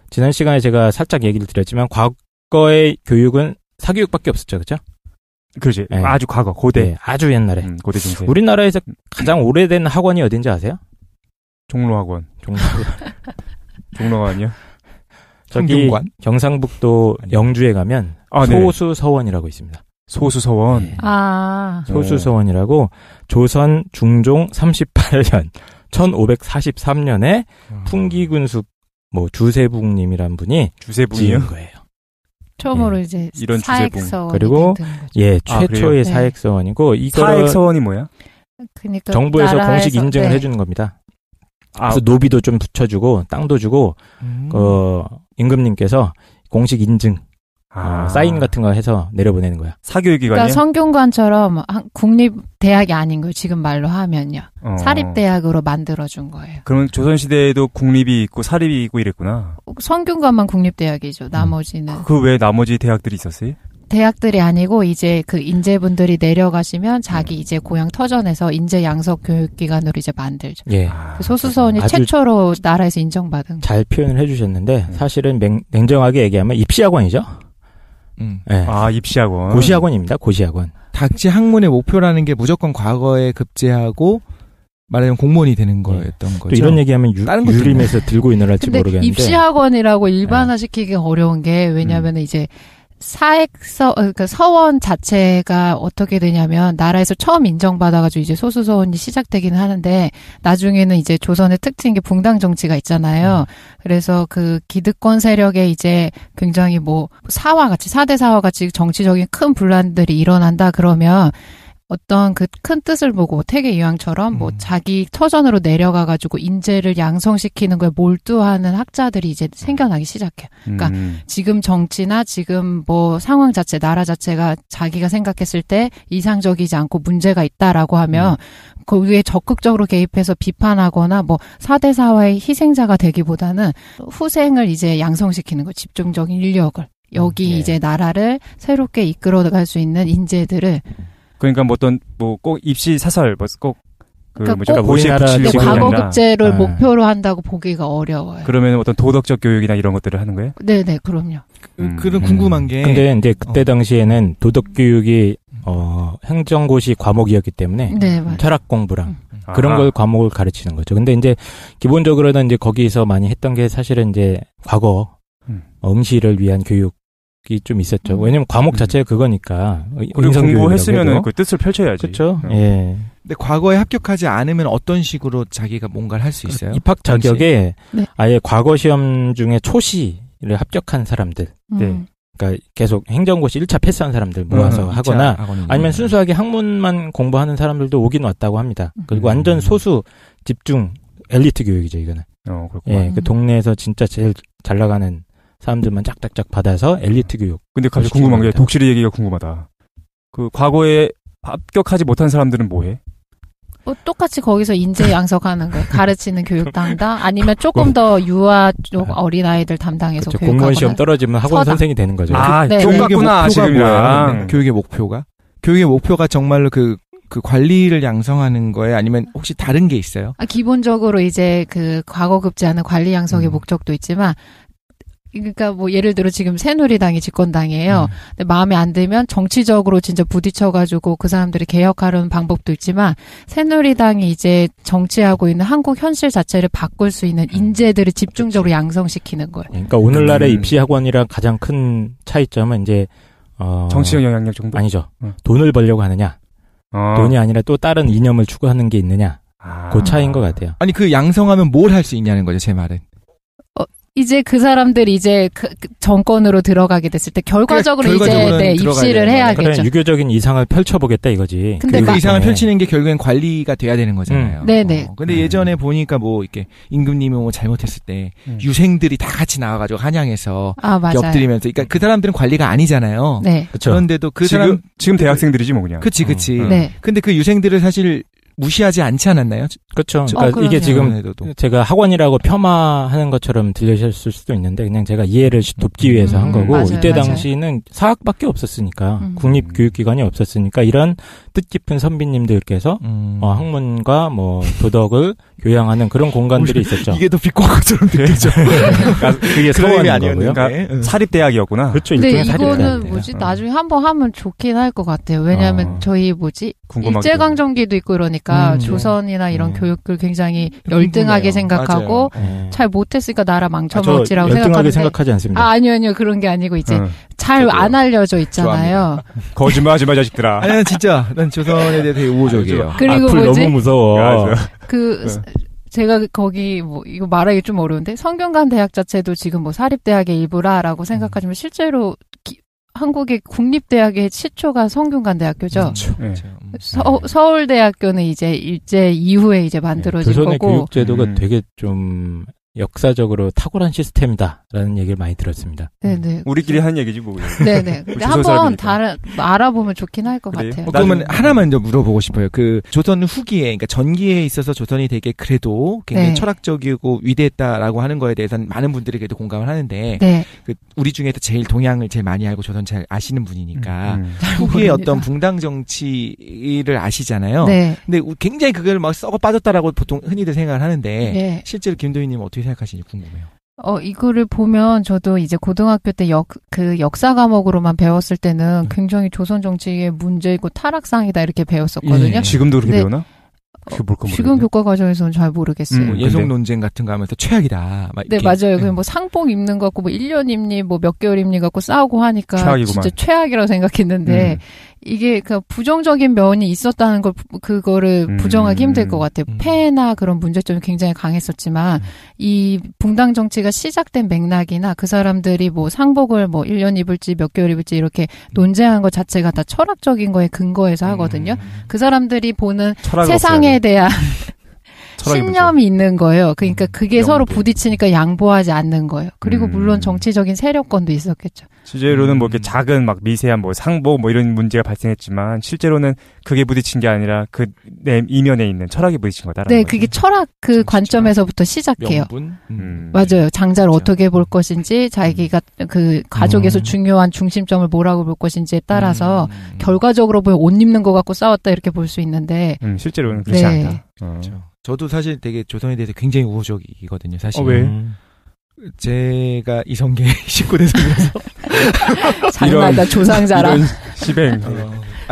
지난 시간에 제가 살짝 얘기를 드렸지만 과거의 교육은 사교육밖에 없었죠, 그렇죠? 그렇지. 예. 아주 과거, 고대. 예, 아주 옛날에. 고대 중세. 우리나라에서 가장 오래된 학원이 어딘지 아세요? 종로학원. 종로학원이요? 저기 성균관? 경상북도 영주에 가면 소수서원이라고 있습니다. 소수서원. 네. 소수서원이라고 조선 중종 38년 1543년에 풍기군숙 주세붕님이란 분이 지은 거예요. 처음으로 이제 이런 사액서원이 그리고 최초의 네. 사액서원이고 사액서원이 뭐야? 그러니까 정부에서 공식 인증을 해주는 겁니다. 그래서 노비도 좀 붙여주고 땅도 주고 임금님께서 공식 인증 사인 같은 거 해서 내려보내는 거야. 사교육기관이요? 그러니까 성균관처럼 국립대학이 아닌 거예요. 지금 말로 하면요. 사립대학으로 만들어준 거예요. 그러면 조선시대에도 국립이 있고 사립이 있고 이랬구나. 성균관만 국립대학이죠. 나머지는. 그 외에 나머지 대학들이 있었어요? 대학들이 아니고 이제 그 인재분들이 내려가시면 자기 이제 고향 터전에서 인재 양성 교육기관으로 이제 만들죠. 예. 그 소수서원이 최초로 나라에서 인정받은 거. 잘 표현을 해주셨는데 사실은 냉정하게 얘기하면 입시학원이죠. 네. 입시학원. 고시학원입니다. 고시학원. 당시 학문의 목표라는 게 무조건 과거에 급제하고 말하자면 공무원이 되는 거였던 거죠. 또 이런 얘기하면 유림에서 들고 있느랄지 모르겠는데. 입시학원이라고 일반화시키기 어려운 게 왜냐하면 이제 그러니까 서원 자체가 어떻게 되냐면 나라에서 처음 인정받아가지고 이제 소수서원이 시작되기는 하는데 나중에는 이제 조선의 특징인 게 붕당 정치가 있잖아요. 그래서 그 기득권 세력에 이제 굉장히 뭐 사대 사와 같이 정치적인 큰 분란들이 일어난다 그러면 어떤 그 큰 뜻을 보고 태계 이황처럼 뭐 자기 터전으로 내려가가지고 인재를 양성시키는 거에 몰두하는 학자들이 이제 생겨나기 시작해요. 그러니까 지금 정치나 지금 뭐 상황 자체, 나라 자체가 자기가 생각했을 때 이상적이지 않고 문제가 있다라고 하면 거기에 적극적으로 개입해서 비판하거나 뭐 사대사화의 희생자가 되기보다는 후생을 이제 양성시키는 거, 집중적인 인력을. 여기 이제 나라를 새롭게 이끌어갈 수 있는 인재들을 그러니까 뭐 어떤 뭐 꼭 입시 사설 꼭 그러니까 고시에 붙이려고 과거 급제를 목표로 한다고 보기가 어려워요. 그러면 어떤 도덕적 교육이나 이런 것들을 하는 거예요? 네네, 그럼요. 그런 궁금한 게. 근데 이제 그때 당시에는 도덕 교육이 행정고시 과목이었기 때문에 철학 공부랑 그런 걸 과목을 가르치는 거죠. 근데 이제 기본적으로는 이제 거기서 많이 했던 게 사실은 이제 과거 응시를 위한 교육 이 좀 있었죠. 왜냐면 과목 자체가 그거니까. 그리고 공부했으면은 그 뜻을 펼쳐야지. 그렇죠. 예. 근데 과거에 합격하지 않으면 어떤 식으로 자기가 뭔가를 할 수 있어요? 입학 자격에 아예 과거 시험 중에 초시를 합격한 사람들. 네. 그러니까 계속 행정고시 1차 패스한 사람들 모아서 하거나 아니면 순수하게 학문만 공부하는 사람들도 오긴 왔다고 합니다. 그리고 완전 소수 집중 엘리트 교육이죠, 이거는. 그렇구나. 예. 그 동네에서 진짜 제일 잘 나가는 사람들만 짝짝짝 받아서 엘리트 교육. 근데 갑자기 궁금한 게 독실이 얘기가 궁금하다. 그 과거에 합격하지 못한 사람들은 뭐해? 뭐 똑같이 거기서 인재 양성하는 거, 가르치는 교육 담당, 아니면 조금 더 유아 쪽 어린 아이들 담당해서 교육하거나. 공무원 시험 떨어지면 학원 선생이 되는 거죠. 똑같구나 지금이랑. 교육의 목표가? 교육의 목표가 정말로 그 관리를 양성하는 거예요? 아니면 혹시 다른 게 있어요? 기본적으로 이제 그 과거 급제하는 관리 양성의 목적도 있지만. 그러니까 뭐 예를 들어 지금 새누리당이 집권당이에요. 근데 마음에 안 들면 정치적으로 진짜 부딪혀가지고 그 사람들이 개혁하려는 방법도 있지만 새누리당이 이제 정치하고 있는 한국 현실 자체를 바꿀 수 있는 인재들을 집중적으로 양성시키는 거예요. 그러니까 오늘날의 입시학원이랑 가장 큰 차이점은 이제 정치적 영향력 정도? 아니죠. 돈을 벌려고 하느냐, 돈이 아니라 또 다른 이념을 추구하는 게 있느냐, 그 차이인 것 같아요. 아니 그 양성하면 뭘 할 수 있냐는 거죠, 제 말은. 이제 그 사람들이 이제 그 정권으로 들어가게 됐을 때 결과적으로 이제 입시를 해야겠죠. 그래, 유교적인 이상을 펼쳐보겠다 이거지. 근데 그 이상을 펼치는 게 결국엔 관리가 돼야 되는 거잖아요. 네네. 근데 예전에 보니까 뭐 이렇게 임금님이 뭐 잘못했을 때 유생들이 다 같이 나와가지고 한양에서 엎드리면서, 그러니까 그 사람들은 관리가 아니잖아요. 네. 그쵸. 그런데도 그 지금 대학생들이지 뭐 그냥. 그치. 네. 근데 그 유생들을 사실 무시하지 않지 않았나요? 그렇죠. 그러니까 이게 지금 제가 학원이라고 폄하하는 것처럼 들리셨을 수도 있는데 그냥 제가 이해를 돕기 위해서 한 거고 이때 당시는 사학밖에 없었으니까 국립교육기관이 없었으니까 이런 뜻깊은 선비님들께서 학문과 뭐 도덕을 교양하는 그런 공간들이 있었죠. 이게 더 비과학처럼 느껴져. 그러니까 그게 서원이 아니었는데. 그러니까 사립대학이었구나. 그렇죠. 근데 이거는 뭐지 나중에 한번 하면 좋긴 할 것 같아요. 왜냐하면 저희 일제강점기도 있고 그러니까 조선이나 이런 교육을 굉장히 열등하게 생각하고 잘 못했으니까 나라 망쳐먹었지라고 생각하는데 열등하게 생각하지 않습니다. 아니요. 그런 게 아니고 이제 잘 안 알려져 있잖아요. 거짓말하지 마 자식들아. 아니 진짜 난 조선에 대해 되게 우호적이에요. 그리고 너무 무서워. 제가 거기 이거 말하기 좀 어려운데 성균관 대학 자체도 지금 뭐 사립대학의 일부라라고 생각하지만 실제로 한국의 국립대학의 시초가 성균관 대학교죠. 그렇죠. 서울대학교는 이제 일제 이후에 이제 만들어진 조선의 거고. 교육제도가 되게 좀 역사적으로 탁월한 시스템이다라는 얘기를 많이 들었습니다. 네네. 우리끼리 하는 얘기지 뭐. 네네. 근데 한번 알아보면 좋긴 할 것 같아요. 그러면 하나만 더 물어보고 싶어요. 그 조선 후기에, 그러니까 전기에 있어서 조선이 되게 그래도 굉장히 네. 철학적이고 위대했다라고 하는 거에 대해서는 많은 분들이 그래도 공감을 하는데, 네. 그 우리 중에서 제일 동양을 제일 많이 알고 조선 잘 아시는 분이니까 후기의 어떤 붕당 정치를 아시잖아요. 네. 근데 굉장히 그걸 막 썩어 빠졌다라고 보통 흔히들 생각을 하는데 네. 실제로 김도희님 어떻게 생각하시는지 궁금해요. 이거를 보면 저도 이제 고등학교 때 역사 과목으로만 배웠을 때는 굉장히 조선 정치의 문제이고 타락상이다 이렇게 배웠었거든요. 예. 지금도 그렇게 네. 배우나? 그게 뭘까 지금 교과 과정에서는 잘 모르겠어요. 예속 논쟁 같은 거 하면서 최악이다. 막 네, 이렇게. 맞아요. 그냥 뭐 상복 입는 거 갖고 뭐 1년 입니 뭐 몇 개월 입니 갖고 싸우고 하니까 최악이구만. 진짜 최악이라고 생각했는데 이게 그 부정적인 면이 있었다는 걸 그거를 부정하기 힘들 것 같아요. 폐해나 그런 문제점이 굉장히 강했었지만 이 붕당 정치가 시작된 맥락이나 그 사람들이 뭐 상복을 뭐 1년 입을지 몇 개월 입을지 이렇게 논쟁한 것 자체가 다 철학적인 거에 근거해서 하거든요. 그 사람들이 보는 세상에 대한 신념이 있는 거예요. 그러니까 그게 서로 부딪히니까 양보하지 않는 거예요. 그리고 물론 정치적인 세력권도 있었겠죠. 실제로는 뭐 이렇게 작은 막 미세한 뭐 상복 뭐 이런 문제가 발생했지만 실제로는 그게 부딪힌 게 아니라 그 이면에 있는 철학이 부딪힌 거다라는 네, 거죠. 그게 철학 그 관점에서부터 시작해요. 명분? 맞아요. 장자를 그렇죠. 어떻게 볼 것인지, 자기가 그 가족에서 중요한 중심점을 뭐라고 볼 것인지에 따라서 결과적으로 보면 옷 입는 거 갖고 싸웠다 이렇게 볼 수 있는데 실제로는 그렇지 네. 않다. 그렇죠. 저도 사실 되게 조선에 대해서 굉장히 우호적이거든요. 사실. 왜? 제가 이성계 식구대성이라서 장난다 조상자랑. 이런 시뱅.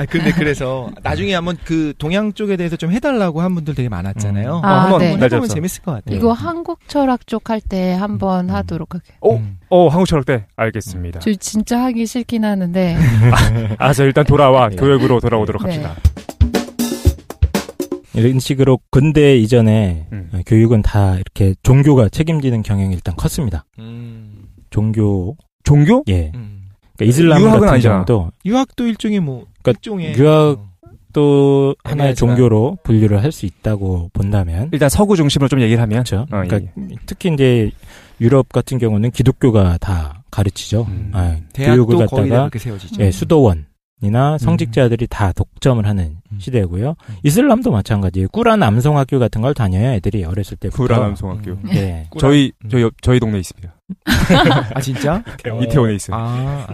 근데 그래서 나중에 한번 그 동양 쪽에 대해서 좀 해달라고 한 분들 되게 많았잖아요. 한번 네. 해보면 재밌을 것 같아요. 이거 한국 철학 쪽 할 때 한번 하도록 할게요. 한국 철학대 알겠습니다. 저 진짜 하기 싫긴 하는데. 알았어, 일단 돌아와 교육으로 돌아오도록 합시다. 이런 식으로 근대 이전에 교육은 다 이렇게 종교가 책임지는 경향이 일단 컸습니다. 종교? 예. 그러니까 이슬람 유학은 같은 아니잖아. 경우도 유학도 일종의 뭐 그러니까 일종의 유학도 하나의 애매하지만. 종교로 분류를 할 수 있다고 본다면 일단 서구 중심으로 좀 얘기를 하면 그렇죠. 그러니까 예. 특히 이제 유럽 같은 경우는 기독교가 다 가르치죠. 대학도 교육을 거의 다 갖다가 그렇게 세워지죠. 예, 수도원이나 성직자들이 다 독점을 하는 시대고요. 이슬람도 마찬가지예요. 꾸란 암송학교 같은 걸 다녀요. 애들이 어렸을 때부터. 꾸란 암송학교. 예. 저희 동네에 있습니다. 아 진짜? 이태원에 있어요.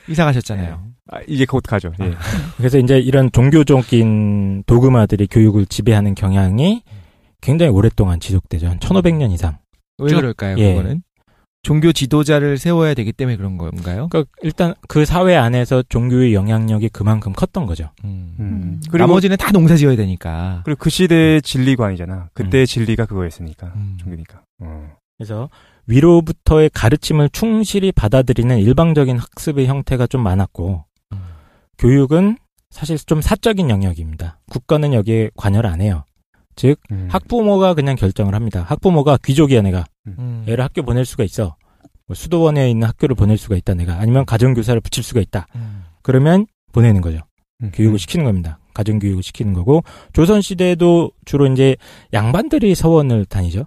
이사 가셨잖아요. 이제 곧 가죠. 예. 그래서 이제 이런 종교적인 도그마들이 교육을 지배하는 경향이 굉장히 오랫동안 지속되죠. 한 1500년 이상. 왜 그럴까요? 예. 그거는 종교 지도자를 세워야 되기 때문에 그런 건가요? 그러니까 일단 그 사회 안에서 종교의 영향력이 그만큼 컸던 거죠. 그리고 나머지는 다 농사 지어야 되니까. 그리고 그 시대의 진리관이잖아. 그때의 진리가 그거였으니까. 종교니까. 그래서 위로부터의 가르침을 충실히 받아들이는 일방적인 학습의 형태가 좀 많았고 교육은 사실 좀 사적인 영역입니다. 국가는 여기에 관여를 안 해요. 즉 학부모가 그냥 결정을 합니다. 학부모가 귀족이야 내가. 애를 학교 보낼 수가 있어. 뭐 수도원에 있는 학교를 보낼 수가 있다 내가. 아니면 가정교사를 붙일 수가 있다. 그러면 보내는 거죠. 교육을 시키는 겁니다. 가정교육을 시키는 거고 조선시대에도 주로 이제 양반들이 서원을 다니죠.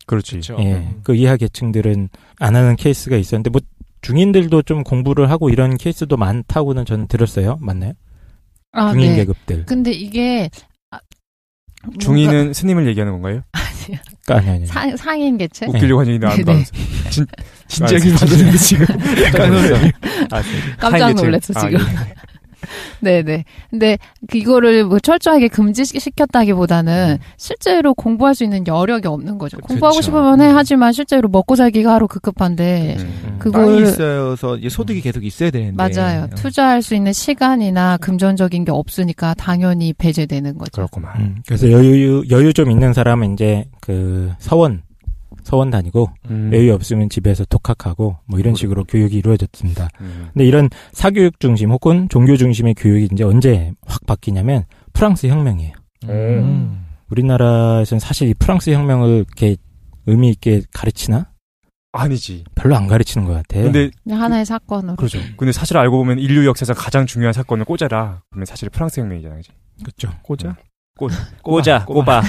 그렇지. 예, 그 이하 계층들은 안 하는 케이스가 있었는데 뭐 중인들도 좀 공부를 하고 이런 케이스도 많다고는 저는 들었어요. 맞나요? 중인 네. 계급들. 근데 이게 중인은 스님을 얘기하는 건가요? 아니요. 상인 계층? 웃기려고 하니 나 아무도 안 웃어. 진짜 기분이 지금 깜짝 놀랐어 지금. 네네. 근데 이거를 뭐 철저하게 금지시켰다기보다는 실제로 공부할 수 있는 여력이 없는 거죠. 공부하고 싶으면 해 하지만 실제로 먹고 살기가 하루 급급한데 그걸 땅이 있어서 소득이 계속 있어야 되는데. 맞아요. 투자할 수 있는 시간이나 금전적인 게 없으니까 당연히 배제되는 거죠. 그렇구만. 그래서 여유 좀 있는 사람은 이제 그 서원 다니고 여유 없으면 집에서 독학하고 뭐 이런 식으로 교육이 이루어졌습니다. 근데 이런 사교육 중심 혹은 종교 중심의 교육이 이제 언제 확 바뀌냐면 프랑스 혁명이에요. 우리나라에서는 사실 이 프랑스 혁명을 이렇게 의미 있게 가르치나? 아니지. 별로 안 가르치는 것 같아요. 근데 하나의 사건으로. 그렇죠. 근데 사실 알고 보면 인류 역사에서 가장 중요한 사건을 꽂아라. 그러면 사실 프랑스 혁명이잖아요. 그렇죠. 꽂아? 꽂아. 꼽아.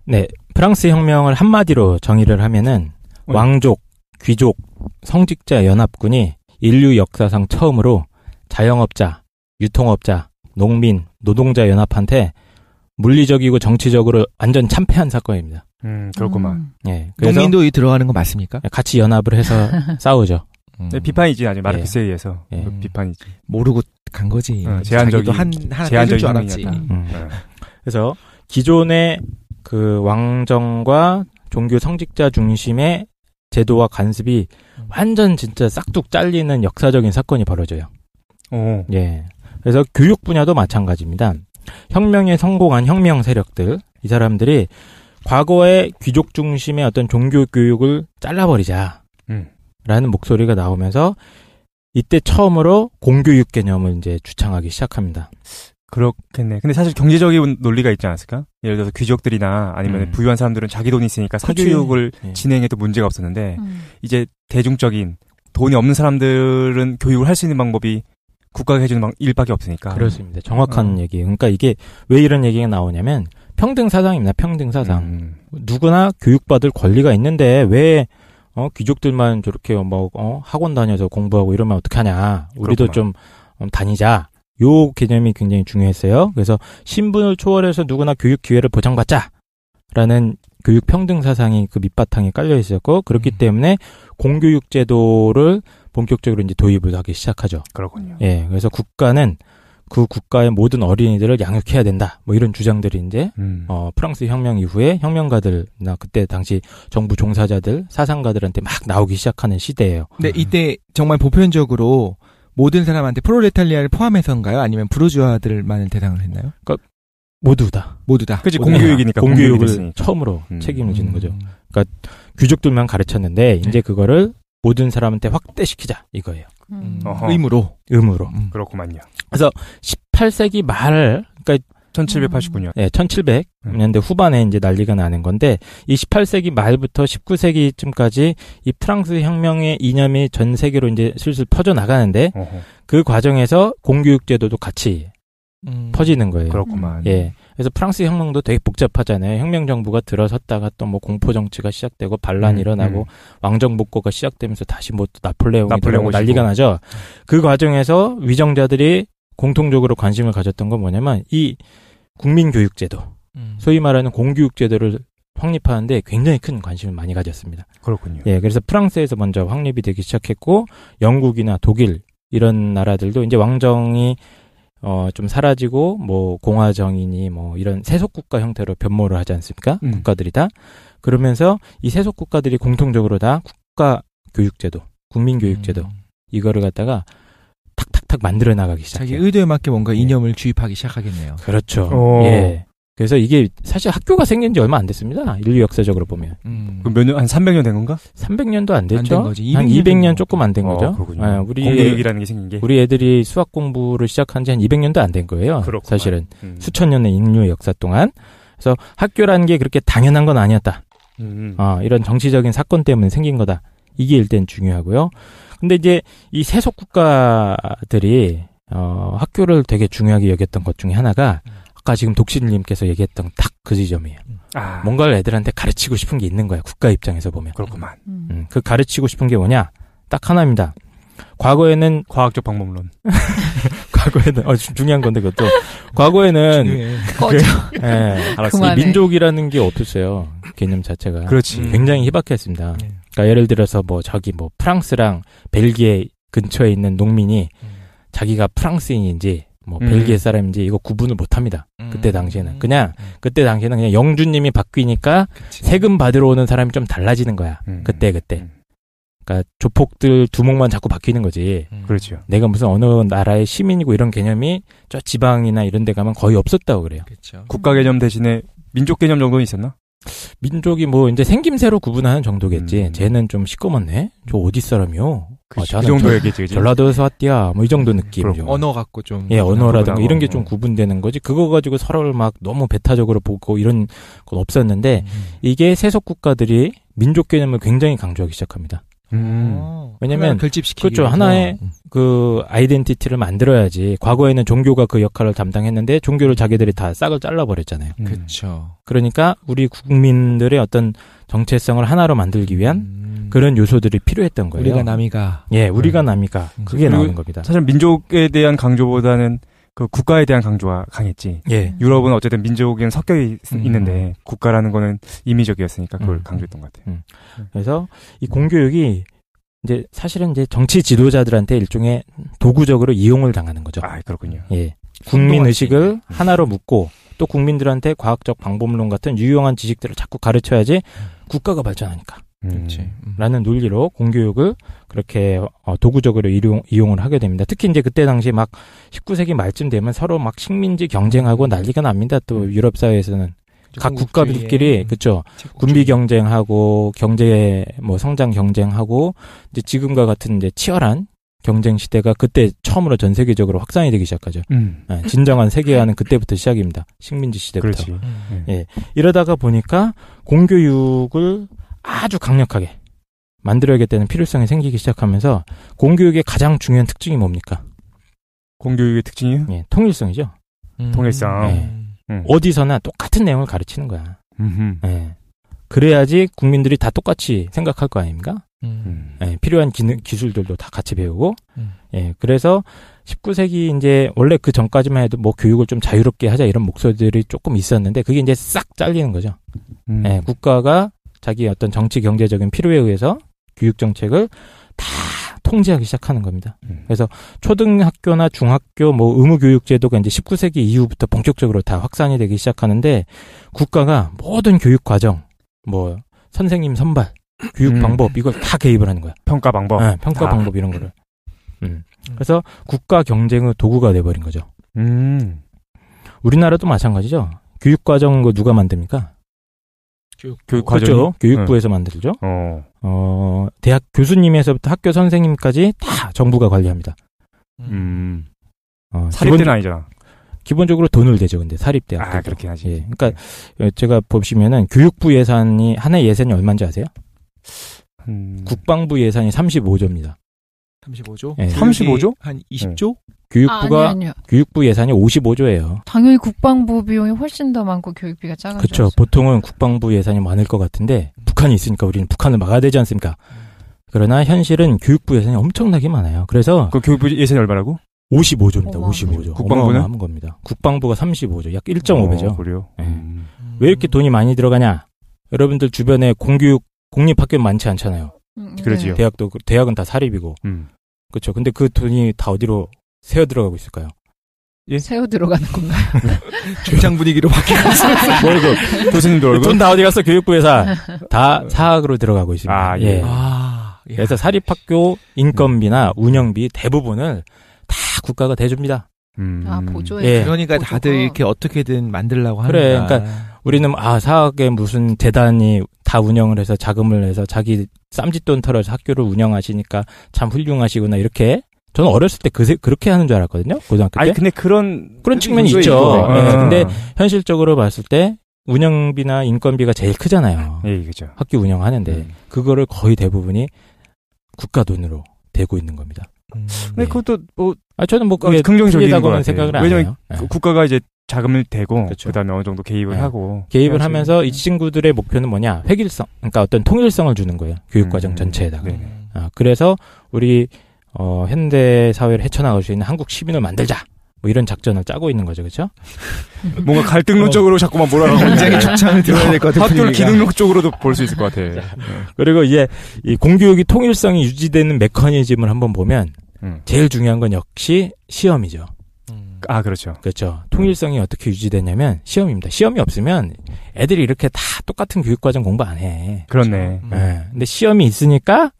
네, 프랑스 혁명을 한마디로 정의를 하면은 왕족, 귀족, 성직자 연합군이 인류 역사상 처음으로 자영업자, 유통업자, 농민, 노동자 연합한테 물리적이고 정치적으로 완전 참패한 사건입니다. 그렇구만. 예, 그래서 농민도 들어가는 거 맞습니까? 같이 연합을 해서 싸우죠. 네, 비판이지 아직 마르크스에 의해서 비판이지. 모르고 간 거지. 제한적인 하나 떼줄 줄 알았지. 그래서 기존의 그 왕정과 종교 성직자 중심의 제도와 간섭이 완전 진짜 싹둑 잘리는 역사적인 사건이 벌어져요. 오. 예. 그래서 교육 분야도 마찬가지입니다. 혁명에 성공한 혁명 세력들, 이 사람들이 과거의 귀족 중심의 어떤 종교 교육을 잘라버리자. 라는 목소리가 나오면서 이때 처음으로 공교육 개념을 이제 주창하기 시작합니다. 그렇겠네. 근데 사실 경제적인 논리가 있지 않았을까? 예를 들어서 귀족들이나 아니면 부유한 사람들은 자기 돈이 있으니까 사교육을 진행해도 문제가 없었는데 이제 대중적인 돈이 없는 사람들은 교육을 할 수 있는 방법이 국가가 해주는 일밖에 없으니까. 그렇습니다. 정확한 얘기. 그러니까 이게 왜 이런 얘기가 나오냐면 평등 사상입니다. 평등 사상. 누구나 교육받을 권리가 있는데 왜 귀족들만 저렇게 학원 다녀서 공부하고 이러면 어떡하냐. 우리도 그렇구만. 좀 다니자. 요 개념이 굉장히 중요했어요. 그래서 신분을 초월해서 누구나 교육 기회를 보장받자라는 교육 평등 사상이 그 밑바탕에 깔려 있었고 그렇기 때문에 공교육 제도를 본격적으로 이제 도입을 하기 시작하죠. 그렇군요. 예, 그래서 국가는 그 국가의 모든 어린이들을 양육해야 된다. 뭐 이런 주장들이 이제 프랑스 혁명 이후에 혁명가들이나 그때 당시 정부 종사자들, 사상가들한테 막 나오기 시작하는 시대예요. 근데 이때 정말 보편적으로 모든 사람한테 프롤레탈리아를 포함해서인가요? 아니면 부르주아들만을 대상을 했나요? 그러니까 모두 다. 그치, 공교육이니까. 공교육을 처음으로 책임을 지는 거죠. 그러니까 귀족들만 가르쳤는데 이제 그거를 모든 사람한테 확대시키자 이거예요. 의무로. 그렇구만요. 그래서 18세기 말, 그러니까 1789년. 네, 1700년대 후반에 이제 난리가 나는 건데, 이 18세기 말부터 19세기쯤까지 이 프랑스 혁명의 이념이 전 세계로 이제 슬슬 퍼져 나가는데, 그 과정에서 공교육제도도 같이 퍼지는 거예요. 그렇구만. 예. 그래서 프랑스 혁명도 되게 복잡하잖아요. 혁명 정부가 들어섰다가 또 뭐 공포 정치가 시작되고 반란이 일어나고 왕정 복고가 시작되면서 다시 뭐 또 나폴레옹이 들어오고 난리가 나죠. 그 과정에서 위정자들이 공통적으로 관심을 가졌던 건 뭐냐면 이 국민교육제도, 소위 말하는 공교육제도를 확립하는데 굉장히 큰 관심을 많이 가졌습니다. 그렇군요. 예, 그래서 프랑스에서 먼저 확립이 되기 시작했고 영국이나 독일 이런 나라들도 이제 왕정이 좀 사라지고 뭐 공화정이니 뭐 이런 세속 국가 형태로 변모를 하지 않습니까? 국가들이 다. 그러면서 이 세속 국가들이 공통적으로 다 국가 교육제도, 국민교육제도 이거를 갖다가 탁탁탁 만들어 나가기 시작해요. 자기 의도에 맞게 뭔가 이념을 주입하기 시작하겠네요. 그렇죠. 예. 그래서 이게 사실 학교가 생긴 지 얼마 안 됐습니다. 인류 역사적으로 보면. 그럼 몇 년, 한 300년 된 건가? 300년도 안 됐죠. 안 된 거지. 한 200년 조금 안 된 거죠. 그렇군요. 공교육이라는 게 생긴 게. 우리 애들이 수학 공부를 시작한 지 한 200년도 안 된 거예요. 그렇구만. 사실은. 수천 년의 인류 역사 동안. 그래서 학교라는 게 그렇게 당연한 건 아니었다. 이런 정치적인 사건 때문에 생긴 거다. 이게 일단 중요하고요. 근데 이제 이 세속 국가들이 학교를 되게 중요하게 여겼던 것 중에 하나가 아까 지금 독신님께서 얘기했던 딱 그 지점이에요. 뭔가를 애들한테 가르치고 싶은 게 있는 거야. 국가 입장에서 보면. 그렇구만. 그 가르치고 싶은 게 뭐냐? 딱 하나입니다. 과거에는 과학적 방법론. 과거에는 중요한 건데 그것도 과거에는 알았어요. 민족이라는 게 없었어요. 개념 자체가. 그렇지. 굉장히 희박했습니다. 그러니까 예를 들어서 뭐 저기 뭐 프랑스랑 벨기에 근처에 있는 농민이 자기가 프랑스인인지 뭐 벨기에 사람인지 이거 구분을 못 합니다. 그때 당시에는. 그때 당시에는 그냥 영주님이 바뀌니까 세금 받으러 오는 사람이 좀 달라지는 거야. 그때. 그러니까 조폭들 두목만 자꾸 바뀌는 거지. 그렇죠. 내가 무슨 어느 나라의 시민이고 이런 개념이 저 지방이나 이런 데 가면 거의 없었다고 그래요. 그렇죠. 국가 개념 대신에 민족 개념 정도는 있었나? 민족이 뭐 이제 생김새로 구분하는 정도겠지. 쟤는 좀 시꺼먼네. 저 어디 사람이요? 그 정도 얘기지. 전라도에서 왔디야. 뭐 이 정도 느낌이죠. 언어 갖고 좀. 예, 언어라든가 이런 게 좀 구분되는 거지. 그거 가지고 서로를 막 너무 배타적으로 보고 이런 건 없었는데 이게 세속 국가들이 민족 개념을 굉장히 강조하기 시작합니다. 왜냐면 그렇죠. 하나의 그 아이덴티티를 만들어야지. 과거에는 종교가 그 역할을 담당했는데 종교를 자기들이 다 싹을 잘라버렸잖아요. 그렇죠. 그러니까 우리 국민들의 어떤 정체성을 하나로 만들기 위한 그런 요소들이 필요했던 거예요. 우리가 남이가. 예, 우리가 남이가. 그게 나오는 겁니다. 사실 민족에 대한 강조보다는 그 국가에 대한 강조가 강했지. 예. 유럽은 어쨌든 민족은 섞여 있는데 국가라는 거는 임의적이었으니까 그걸 강조했던 것 같아요. 그래서 이 공교육이 이제 사실은 이제 정치 지도자들한테 일종의 도구적으로 이용을 당하는 거죠. 아, 그렇군요. 예. 국민 의식을 하나로 묶고 또 국민들한테 과학적 방법론 같은 유용한 지식들을 자꾸 가르쳐야지 국가가 발전하니까. 그렇지. 라는 논리로 공교육을 그렇게 도구적으로 이용을 하게 됩니다. 특히 이제 그때 당시 막 19세기 말쯤 되면 서로 막 식민지 경쟁하고 난리가 납니다. 또 유럽 사회에서는 각 국가들끼리 그렇죠. 군비 경쟁하고 경제 뭐 성장 경쟁하고 이제 지금과 같은 이제 치열한 경쟁 시대가 그때 처음으로 전 세계적으로 확산이 되기 시작하죠. 네, 진정한 세계화는 그때부터 시작입니다. 식민지 시대부터. 그렇지. 예. 이러다가 보니까 공교육을 아주 강력하게 만들어야겠다는 필요성이 생기기 시작하면서 공교육의 가장 중요한 특징이 뭡니까? 공교육의 특징이요? 예, 통일성이죠. 통일성. 예. 어디서나 똑같은 내용을 가르치는 거야. 예. 그래야지 국민들이 다 똑같이 생각할 거 아닙니까? 예, 필요한 기술들도 다 같이 배우고. 예, 그래서 19세기 이제 원래 그 전까지만 해도 뭐 교육을 좀 자유롭게 하자 이런 목소리들이 조금 있었는데 그게 이제 싹 잘리는 거죠. 예, 국가가 자기 어떤 정치 경제적인 필요에 의해서 교육 정책을 다 통제하기 시작하는 겁니다. 그래서 초등학교나 중학교 뭐 의무 교육 제도가 이제 19세기 이후부터 본격적으로 다 확산이 되기 시작하는데 국가가 모든 교육 과정, 뭐 선생님 선발, 교육 방법 이걸 다 개입을 하는 거야. 평가 방법. 네, 평가 방법 이런 거를. 그래서 국가 경쟁의 도구가 돼버린 거죠. 우리나라도 마찬가지죠. 교육 과정 거 누가 만듭니까? 교육 그렇죠. 과정이? 교육부에서 만들죠. 대학 교수님에서부터 학교 선생님까지 다 정부가 관리합니다. 사립대는 아니잖아. 기본적으로 돈을 대죠, 근데 사립대학. 아, 그렇긴 하지. 예. 그러니까 제가 보시면은 교육부 예산이 한 해 예산이 얼마인지 아세요? 국방부 예산이 35조입니다. 35조? 예. 35조? 한 20조? 교육부가 아니요. 교육부 예산이 55조예요. 당연히 국방부 비용이 훨씬 더 많고 교육비가 작아져. 그렇죠. 보통은 국방부 예산이 많을 것 같은데 북한이 있으니까 우리는 북한을 막아야 되지 않습니까? 그러나 현실은 교육부 예산이 엄청나게 많아요. 그래서 그 교육부 예산이 얼마라고? 55조입니다. 어마어마하죠. 55조. 국방부는? 어마어마한 겁니다. 국방부가 35조, 약 1.5배죠. 그래요? 왜 이렇게 돈이 많이 들어가냐? 여러분들 주변에 공립학교 많지 않잖아요. 그러지요. 대학은 다 사립이고. 그렇죠. 근데 그 돈이 다 어디로 새어 들어가고 있을까요? 새우 들어가는 건가요? 중장 분위기로 바뀌고 있어요. 월급. 교수님도 월급? 돈 다 어디 갔어? 교육부 예산. 다 사학으로 들어가고 있습니다. 아, 예. 그래서 사립학교 인건비나 운영비 대부분을 다 국가가 대줍니다. 보조해. 예. 그러니까 다들 이렇게 어떻게든 만들려고 하는 그래, 거야. 그러니까 우리는 사학에 무슨 재단이 다 운영을 해서 자금을 내서 자기 쌈짓돈 털어서 학교를 운영하시니까 참 훌륭하시구나 이렇게 저는 어렸을 때 그렇게 하는 줄 알았거든요. 고등학교 때. 아니 근데 그런 측면이 있죠. 네, 근데 현실적으로 봤을 때 운영비나 인건비가 제일 크잖아요. 예, 그죠. 학교 운영하는데 그거를 거의 대부분이 국가 돈으로 대고 있는 겁니다. 근데 그것도 뭐 저는 뭐 그게 긍정적인 틀리다고는 생각을 안 왜냐면 해요. 네. 국가가 이제 자금을 대고 그렇죠. 그다음에 어느 정도 개입을 네. 하고 개입을 하면서 이 친구들의 목표는 뭐냐? 획일성. 그러니까 어떤 통일성을 주는 거예요. 교육 과정 전체에다가. 네. 그래서 우리 현대 사회를 헤쳐나갈 수 있는 한국 시민을 만들자. 뭐 이런 작전을 짜고 있는 거죠. 그렇죠? 뭔가 갈등론적으로 자꾸만 몰아가고 굉장히 축창을 들어야 될 것 같은 학교를 분위기가. 기능론 쪽으로도 볼 수 있을 것 같아. 그리고 이제 이 공교육이 통일성이 유지되는 메커니즘을 한번 보면 제일 중요한 건 역시 시험이죠. 아, 그렇죠. 그렇죠. 통일성이 어떻게 유지되냐면 시험입니다. 시험이 없으면 애들이 이렇게 다 똑같은 교육과정 공부 안 해. 그렇네. 네. 근데 시험이 있으니까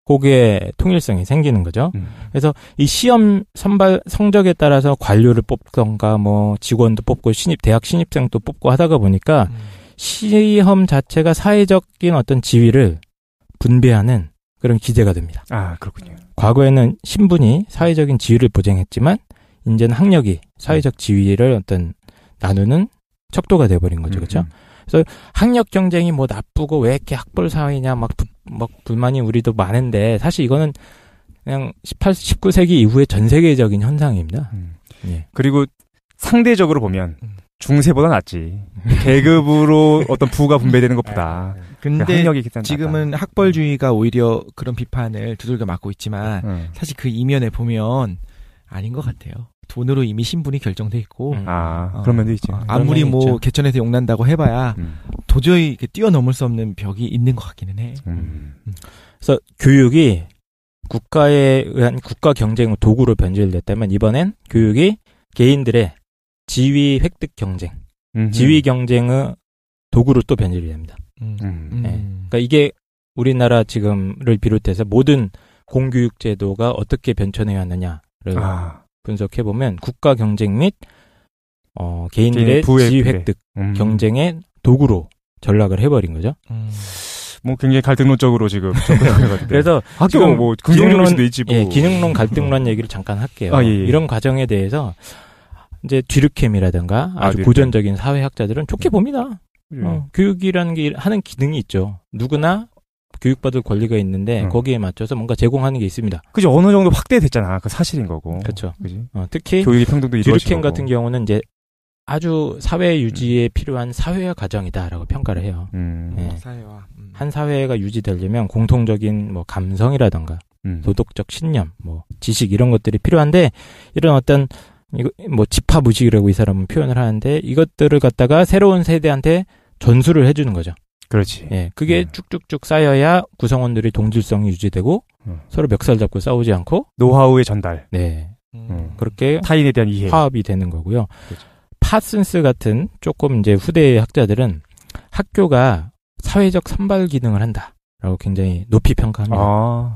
거기에 통일성이 생기는 거죠. 그래서 이 시험 선발 성적에 따라서 관료를 뽑던가 뭐 직원도 뽑고 대학 신입생도 뽑고 하다가 보니까 시험 자체가 사회적인 어떤 지위를 분배하는 그런 기제가 됩니다. 아, 그렇군요. 과거에는 신분이 사회적인 지위를 보장했지만 이제는 학력이 사회적 지위를 어떤 나누는 척도가 돼버린 거죠. 그렇죠? 그래서 학력 경쟁이 뭐 나쁘고 왜 이렇게 학벌 사회냐 막 불만이 우리도 많은데 사실 이거는 그냥 19세기 이후의 전 세계적인 현상입니다. 예. 그리고 상대적으로 보면 중세보다 낫지. 계급으로 어떤 부가 분배되는 것보다. 근데 지금은 학벌주의가 오히려 그런 비판을 두들겨 맞고 있지만 사실 그 이면에 보면 아닌 것 같아요. 돈으로 이미 신분이 결정돼 있고 그런 면도 있죠. 아무리 뭐 있죠. 개천에서 용난다고 해봐야 도저히 뛰어넘을 수 없는 벽이 있는 것 같기는 해. 그래서 교육이 국가에 의한 국가 경쟁 도구로 변질됐다면 이번엔 교육이 개인들의 지위 획득 경쟁, 지위 경쟁의 도구로 또 변질이 됩니다. 네. 그러니까 이게 우리나라 지금을 비롯해서 모든 공교육 제도가 어떻게 변천해 왔느냐를 분석해 보면 국가 경쟁 및 개인들의 지위 획득 경쟁의 도구로 전락을 해버린 거죠. 뭐 굉장히 갈등론적으로 지금 그래서 지금 뭐 긍정적일 수도 있지 뭐. 예, 기능론 갈등론 얘기를 잠깐 할게요. 예. 이런 과정에 대해서 이제 뒤르켐이라든가 아주 고전적인 사회학자들은 좋게 봅니다. 교육이라는 게 하는 기능이 있죠. 누구나 교육받을 권리가 있는데 거기에 맞춰서 뭔가 제공하는 게 있습니다. 그지 어느 정도 확대됐잖아. 그 사실인 거고. 그렇죠. 그지. 특히 교육의 평등도 이루어지고. 뒤르켐 같은 경우는 이제 아주 사회 유지에 필요한 사회화 과정이다라고 평가를 해요. 네. 사회화. 한 사회가 유지되려면 공통적인 뭐 감성이라든가 도덕적 신념, 뭐 지식 이런 것들이 필요한데 이런 어떤 뭐 집합의식이라고 이 사람은 표현을 하는데 이것들을 갖다가 새로운 세대한테 전수를 해주는 거죠. 그렇지. 예, 그게 쭉쭉쭉 쌓여야 구성원들이 동질성이 유지되고 서로 멱살 잡고 싸우지 않고 노하우의 전달. 네, 그렇게 타인에 대한 이해, 화합이 되는 거고요. 그렇죠. 파슨스 같은 조금 이제 후대의 학자들은 학교가 사회적 선발 기능을 한다라고 굉장히 높이 평가합니다.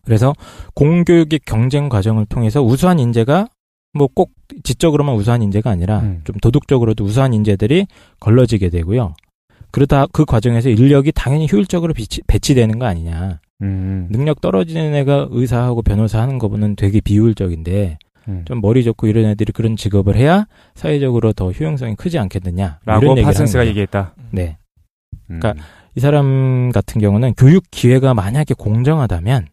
그래서 공교육의 경쟁 과정을 통해서 우수한 인재가 뭐 꼭 지적으로만 우수한 인재가 아니라 좀 도덕적으로도 우수한 인재들이 걸러지게 되고요. 그러다 그 과정에서 인력이 당연히 효율적으로 배치되는 거 아니냐. 능력 떨어지는 애가 의사하고 변호사 하는 거보다는 되게 비효율적인데 좀 머리 좋고 이런 애들이 그런 직업을 해야 사회적으로 더 효용성이 크지 않겠느냐. 라고 파슨스가 얘기했다. 네. 그러니까 이 사람 같은 경우는 교육 기회가 만약에 공정하다면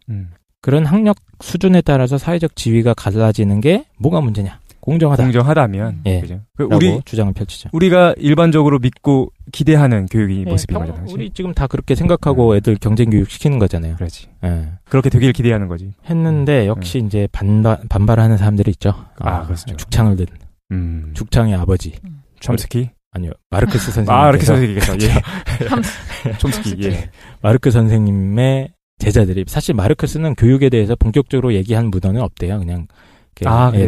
그런 학력 수준에 따라서 사회적 지위가 갈라지는 게 뭐가 문제냐? 공정하다면. 예. 그죠? 우리 주장을 펼치죠. 우리가 일반적으로 믿고 기대하는 교육이 모습인 거잖아요. 우리 지금 다 그렇게 생각하고 애들 경쟁 교육 시키는 거잖아요. 그렇지. 예. 그렇게 되길 기대하는 거지. 했는데 역시 이제 반발하는 사람들이 있죠. 그렇죠. 죽창을 든 죽창의 아버지. 촘스키? 아니요. 마르크스 선생님. 마르크스 선생님께서. 예. 촘스키. 예. 마르크 선생님의 제자들이 사실 마르크스는 교육에 대해서 본격적으로 얘기한 문헌은 없대요. 그냥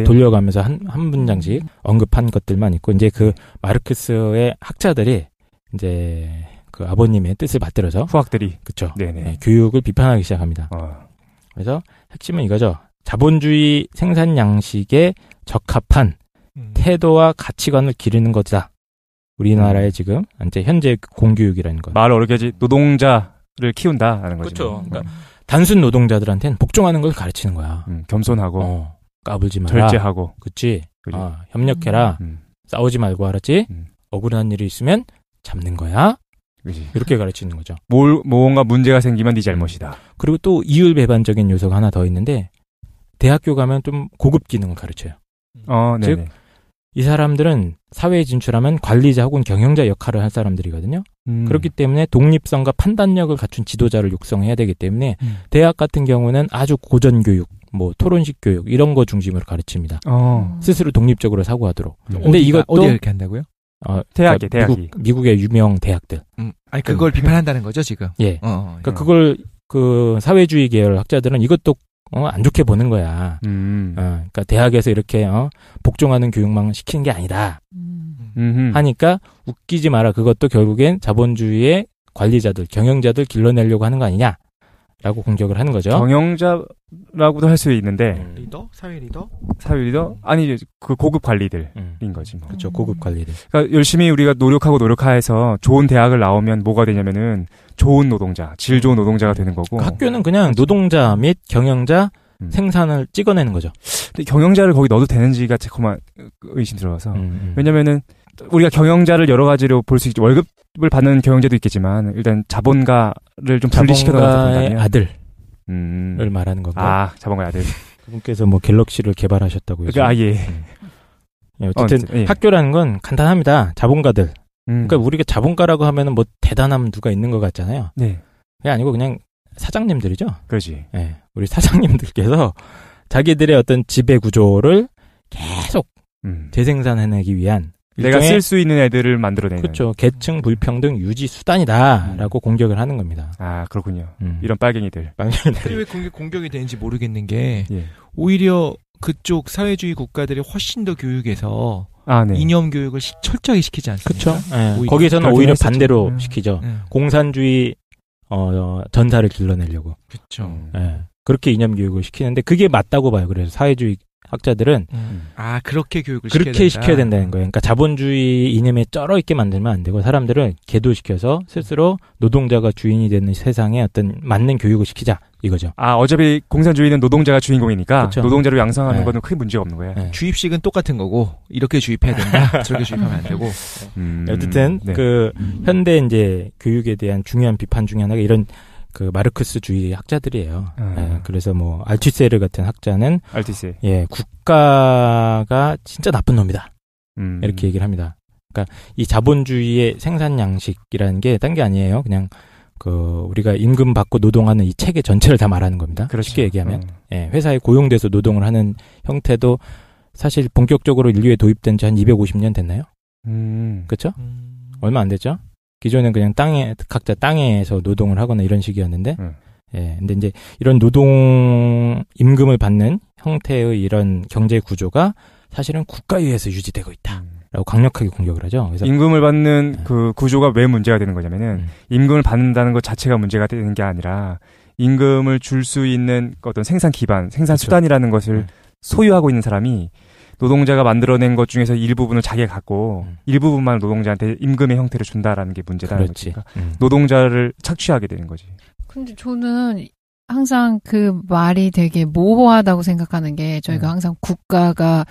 돌려가면서 한 문장씩 언급한 것들만 있고 이제 그 마르크스의 학자들이 이제 그 아버님의 뜻을 받들어서 후학들이 그렇죠. 네네. 교육을 비판하기 시작합니다. 그래서 핵심은 이거죠. 자본주의 생산 양식에 적합한 태도와 가치관을 기르는 것이다. 우리나라의 지금 이제 현재 공교육이라는 것. 말 어렵게 하지 노동자를 키운다라는 거죠. 그렇죠. 그러니까 단순 노동자들한테는 복종하는 걸 가르치는 거야. 겸손하고 까불지 마라. 절제하고. 그치. 협력해라. 싸우지 말고 알았지? 억울한 일이 있으면 잡는 거야. 그치. 이렇게 가르치는 거죠. 뭔가 문제가 생기면 네 잘못이다. 그리고 또 이율배반적인 요소가 하나 더 있는데 대학교 가면 좀 고급 기능을 가르쳐요. 즉 이 사람들은 사회에 진출하면 관리자 혹은 경영자 역할을 할 사람들이거든요. 그렇기 때문에 독립성과 판단력을 갖춘 지도자를 육성해야 되기 때문에 대학 같은 경우는 아주 고전 교육, 뭐 토론식 교육 이런 거 중심으로 가르칩니다. 스스로 독립적으로 사고하도록. 근데 이것도 어디 이렇게 한다고요? 대학이 미국의 유명 대학들. 아니 그걸 비판한다는 거죠 지금. 예. 그러니까 그걸 그 사회주의 계열 학자들은 이것도 안 좋게 보는 거야. 그러니까 대학에서 이렇게 복종하는 교육만 시키는 게 아니다. 하니까 웃기지 마라. 그것도 결국엔 자본주의의 관리자들, 경영자들 길러내려고 하는 거 아니냐라고 공격을 하는 거죠. 경영자라고도 할 수 있는데 리더? 사회 리더? 사회 리더? 아니 그 고급 관리들인 거지. 뭐. 그렇죠. 고급 관리들. 그러니까 열심히 우리가 노력해서 좋은 대학을 나오면 뭐가 되냐면은 좋은 노동자, 질 좋은 노동자가 되는 거고. 학교는 그냥 노동자 및 경영자 생산을 찍어내는 거죠. 근데 경영자를 거기 넣어도 되는지가 조금만 의심 들어서. 왜냐면은 우리가 경영자를 여러 가지로 볼 수 있죠. 월급을 받는 경영자도 있겠지만 일단 자본가를 좀 분리시켜 놓는 아들. 말하는 건가요? 아, 자본가의 아들. 그분께서 뭐 갤럭시를 개발하셨다고요. 예. 어쨌든 학교라는 건 간단합니다. 자본가들. 그러니까 우리가 자본가라고 하면은 뭐 대단함 누가 있는 것 같잖아요. 네. 그게 아니고 그냥 사장님들이죠. 그렇지. 네. 우리 사장님들께서 자기들의 어떤 지배 구조를 계속 재생산해내기 위한 내가 쓸 수 있는 애들을 만들어내는. 그렇죠. 계층 불평등 유지 수단이다라고 공격을 하는 겁니다. 아, 그렇군요. 이런 빨갱이들. 왜 공격이 되는지 모르겠는 게 오히려 그쪽 사회주의 국가들이 훨씬 더 교육에서 이념 교육을 철저하게 시키지 않습니까? 그렇죠. 네. 거기서는 오히려 반대로 시키죠. 공산주의 전사를 길러내려고. 그렇죠. 네. 그렇게 이념 교육을 시키는데 그게 맞다고 봐요. 그래서 사회주의 학자들은 그렇게 교육을 시켜야 된다는 거예요. 그러니까 자본주의 이념에 쩔어 있게 만들면 안 되고 사람들을 계도시켜서 스스로 노동자가 주인이 되는 세상에 어떤 맞는 교육을 시키자 이거죠. 어차피 공산주의는 노동자가 주인공이니까 그쵸. 노동자를 양성하는 거는 크게 문제가 없는 거예요. 네. 주입식은 똑같은 거고 이렇게 주입해야 된다. 저렇게 주입하면 안 되고. 어쨌든 그 현대 이제 교육에 대한 중요한 비판 중에 하나가 이런 그 마르크스주의 학자들이에요. 네, 그래서 뭐 알투세르 같은 학자는 국가가 진짜 나쁜 놈이다. 이렇게 얘기를 합니다. 그러니까 이 자본주의의 생산 양식이라는 게 딴 게 아니에요. 그냥 그 우리가 임금 받고 노동하는 이 체계 전체를 다 말하는 겁니다. 그렇죠. 쉽게 얘기하면 회사에 고용돼서 노동을 하는 형태도 사실 본격적으로 인류에 도입된 지 한 250년 됐나요? 그렇죠? 얼마 안 됐죠? 기존엔 그냥 각자 땅에서 노동을 하거나 이런 식이었는데, 근데 이제 이런 노동, 임금을 받는 형태의 이런 경제 구조가 사실은 국가에 의해서 유지되고 있다. 라고 강력하게 공격을 하죠. 그래서 임금을 받는 그 구조가 왜 문제가 되는 거냐면은, 임금을 받는다는 것 자체가 문제가 되는 게 아니라, 임금을 줄 수 있는 어떤 생산 기반, 생산 수단이라는 것을 소유하고 있는 사람이 노동자가 만들어낸 것 중에서 일부분을 자기가 갖고 일부분만 노동자한테 임금의 형태를 준다라는 게 문제다라는 거니까 노동자를 착취하게 되는 거지. 근데 저는 항상 그 말이 되게 모호하다고 생각하는 게 저희가 항상 국가가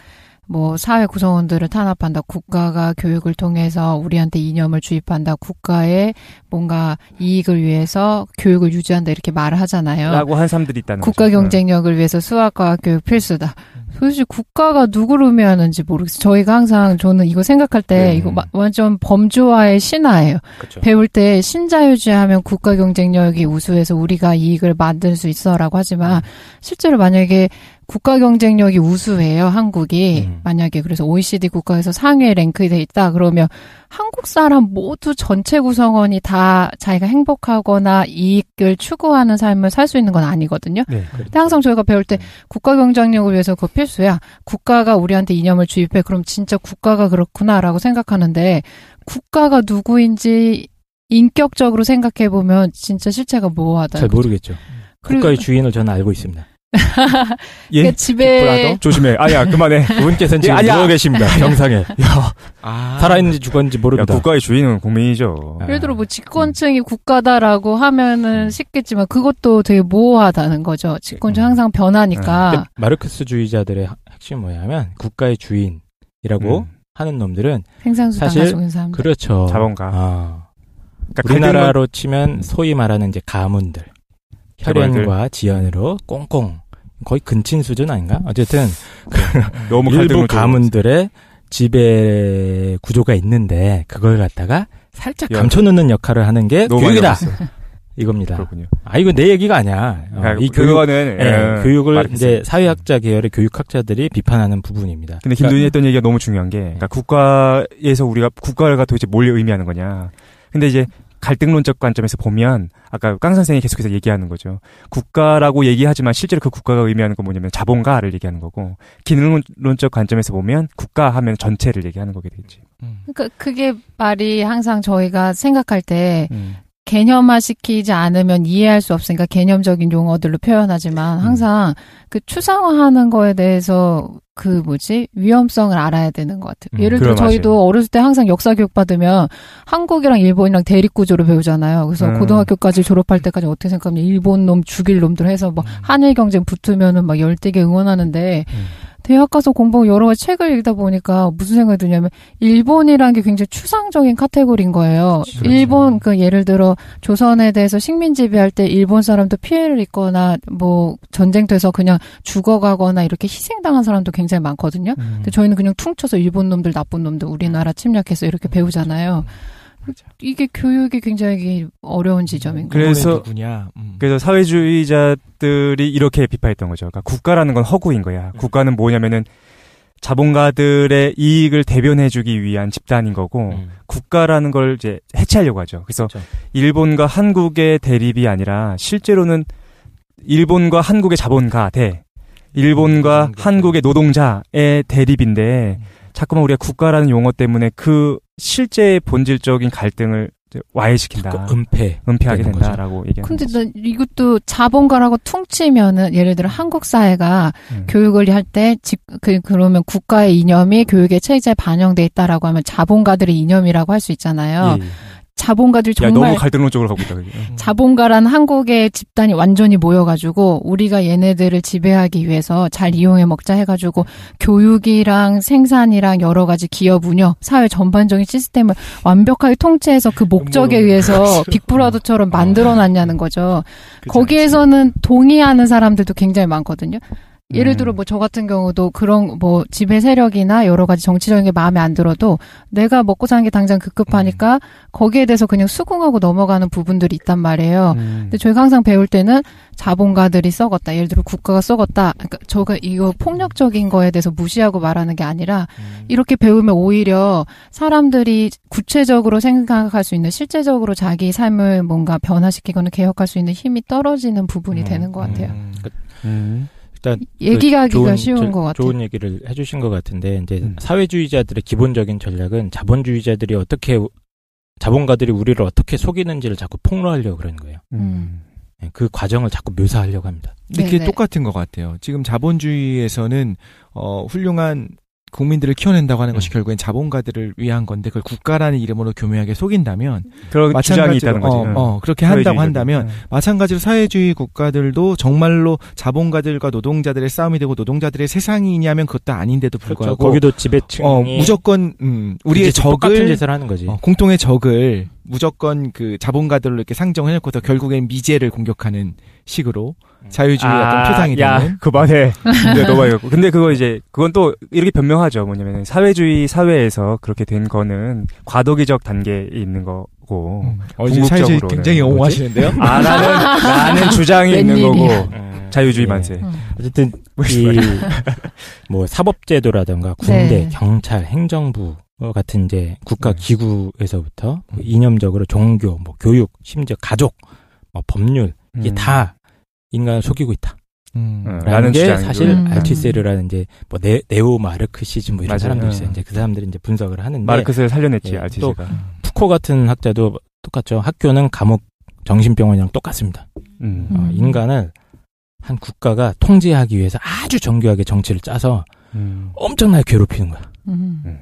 뭐 사회 구성원들을 탄압한다. 국가가 교육을 통해서 우리한테 이념을 주입한다. 국가의 뭔가 이익을 위해서 교육을 유지한다. 이렇게 말을 하잖아요. 라고 한 사람들이 있다는 국가 거죠. 경쟁력을 위해서 수학과 교육 필수다. 도대체 국가가 누구를 의미하는지 모르겠어요. 저희가 항상 저는 이거 생각할 때 이거 완전 범주화의 신화예요. 그쵸. 배울 때 신자유주의하면 국가 경쟁력이 우수해서 우리가 이익을 만들 수 있어라고 하지만 실제로 만약에 국가 경쟁력이 우수해요, 한국이. 만약에 그래서 OECD 국가에서 상위에 랭크돼 있다 그러면 한국 사람 모두 전체 구성원이 다 자기가 행복하거나 이익을 추구하는 삶을 살 수 있는 건 아니거든요. 네, 근데 항상 저희가 배울 때 국가 경쟁력을 위해서 그거 필수야. 국가가 우리한테 이념을 주입해. 그럼 진짜 국가가 그렇구나라고 생각하는데 국가가 누구인지 인격적으로 생각해보면 진짜 실체가 모호하다. 잘 모르겠죠. 국가의 주인을 저는 알고 있습니다. 예? 그러니까 집에 조심해. 그만해. 그분께서는 지금 누워 계십니다. 병상에. 살아있는지 죽었는지 모릅니다. 국가의 주인은 국민이죠. 예를 들어 뭐 집권층이 국가다라고 하면은 쉽겠지만 그것도 되게 모호하다는 거죠. 집권층 항상 변하니까. 마르크스주의자들의 핵심이 뭐냐면 국가의 주인이라고 하는 놈들은 생산수단 사실 가지고 있는 사람들. 그렇죠. 자본가. 그러니까 우리나라로 치면 소위 말하는 이제 가문들. 혈연과 지연으로 꽁꽁 거의 근친 수준 아닌가? 어쨌든 너무 일부 가문들의 지배 구조가 있는데 그걸 갖다가 살짝 감춰놓는 역할을 하는 게 교육이다. 이겁니다. 그렇군요. 이거 내 얘기가 아니야. 이 그거는 교육을 이제 사회학자 계열의 교육학자들이 비판하는 부분입니다. 근데 김도인이 했던 얘기가 너무 중요한 게, 그러니까 국가에서 우리가 국가가 도대체 뭘 의미하는 거냐. 근데 이제 갈등론적 관점에서 보면 아까 깡 선생이 계속해서 얘기하는 거죠. 국가라고 얘기하지만 실제로 그 국가가 의미하는 건 뭐냐면 자본가를 얘기하는 거고, 기능론적 관점에서 보면 국가 하면 전체를 얘기하는 거게 되겠지. 그러니까 그게 말이 항상 저희가 생각할 때 개념화시키지 않으면 이해할 수 없으니까 개념적인 용어들로 표현하지만 항상 그 추상화하는 거에 대해서 위험성을 알아야 되는 것 같아요. 예를 들어 저희도 맞아요. 어렸을 때 항상 역사 교육 받으면 한국이랑 일본이랑 대립구조로 배우잖아요. 그래서 고등학교까지 졸업할 때까지 어떻게 생각하면 일본 놈 죽일 놈들 해서 뭐 한일 경쟁 붙으면은 막 열되게 응원하는데 대학 가서 공부하고 여러 가지 책을 읽다 보니까 무슨 생각이 드냐면 일본이라는 게 굉장히 추상적인 카테고리인 거예요. 그렇죠. 일본 예를 들어 조선에 대해서 식민 지배할 때 일본 사람도 피해를 입거나 뭐 전쟁터에서 그냥 죽어가거나 이렇게 희생당한 사람도 굉장히 많거든요. 근데 저희는 그냥 퉁쳐서 일본 놈들 나쁜 놈들 우리나라 침략해서 이렇게 배우잖아요. 이게 교육이 굉장히 어려운 지점인 거예요. 그래서 사회주의자들이 이렇게 비판했던 거죠. 그러니까 국가라는 건 허구인 거야. 국가는 뭐냐면은 자본가들의 이익을 대변해주기 위한 집단인 거고 국가라는 걸 이제 해체하려고 하죠. 그래서 그렇죠. 일본과 한국의 대립이 아니라 실제로는 일본과 한국의 자본가 대 일본과 한국의 노동자의 대립인데 자꾸만 우리가 국가라는 용어 때문에 그 실제 본질적인 갈등을 와해시킨다. 은폐하게 된다라고 얘기하는 거죠. 근데 이것도 자본가라고 퉁치면은 예를 들어 한국 사회가 교육을 할 때 그러면 국가의 이념이 교육의 체제에 반영돼 있다라고 하면 자본가들의 이념이라고 할 수 있잖아요. 예. 자본가들이 정말 너무 갈등론적으로 가고 있다. 자본가란 한국의 집단이 완전히 모여가지고 우리가 얘네들을 지배하기 위해서 잘 이용해 먹자 해가지고 교육이랑 생산이랑 여러 가지 기업 운영, 사회 전반적인 시스템을 완벽하게 통제해서 그 목적에 의해서 빅브라더처럼 만들어놨냐는 거죠. 거기에서는 동의하는 사람들도 굉장히 많거든요. 예를 들어 뭐 저 같은 경우도 그런 뭐 지배 세력이나 여러 가지 정치적인 게 마음에 안 들어도 내가 먹고 사는 게 당장 급급하니까 거기에 대해서 그냥 수긍하고 넘어가는 부분들이 있단 말이에요. 근데 저희가 항상 배울 때는 자본가들이 썩었다. 예를 들어 국가가 썩었다. 그러니까 저가 이거 폭력적인 거에 대해서 무시하고 말하는 게 아니라 이렇게 배우면 오히려 사람들이 구체적으로 생각할 수 있는 실제적으로 자기 삶을 뭔가 변화시키거나 개혁할 수 있는 힘이 떨어지는 부분이 되는 것 같아요. 일단 얘기하기가 쉬운 것 같아요. 좋은 얘기를 해주신 것 같은데 이제 사회주의자들의 기본적인 전략은 자본주의자들이 어떻게 자본가들이 우리를 어떻게 속이는지를 자꾸 폭로하려고 그러는 거예요. 그 과정을 자꾸 묘사하려고 합니다. 근데 그게 똑같은 것 같아요. 지금 자본주의에서는 훌륭한 국민들을 키워낸다고 하는 것이 결국엔 자본가들을 위한 건데 그걸 국가라는 이름으로 교묘하게 속인다면 그런 주장이 있다는 거죠. 그렇게 한다고 한다면 마찬가지로 사회주의 국가들도 정말로 자본가들과 노동자들의 싸움이 되고 노동자들의 세상이냐면 그것도 아닌데도 불구하고 그렇죠. 거기도 지배층이 무조건 우리의 적을 똑같은 짓을 하는 거지. 공통의 적을 무조건 그 자본가들로 이렇게 상정해놓고서 결국엔 미제를 공격하는 식으로 자유주의 어떤 표상이 되는. 그만해. 넘어가고. 근데 그건 또 이렇게 변명하죠. 뭐냐면 사회주의 사회에서 그렇게 된 거는 과도기적 단계에 있는 거고. 사회주의 굉장히 옹호하시는데요? 나는 주장이 있는 거고. 자유주의 만세. 어쨌든 뭐 사법제도라든가 군대, 경찰, 행정부 같은 이제 국가 기구에서부터 이념적으로 종교, 뭐 교육, 심지어 가족, 뭐 법률 이게 다 인간을 속이고 있다. 라는 게 주장이고. 사실 알투세르라는 이제 뭐 네오 마르크시즘 뭐 이런 사람들이 있어요. 이제 그 사람들이 이제 분석을 하는데 마르크스를 살려냈지 알투세가. 또 푸코 같은 학자도 똑같죠. 학교는 감옥, 정신병원이랑 똑같습니다. 인간을 한 국가가 통제하기 위해서 아주 정교하게 정치를 짜서 엄청나게 괴롭히는 거야.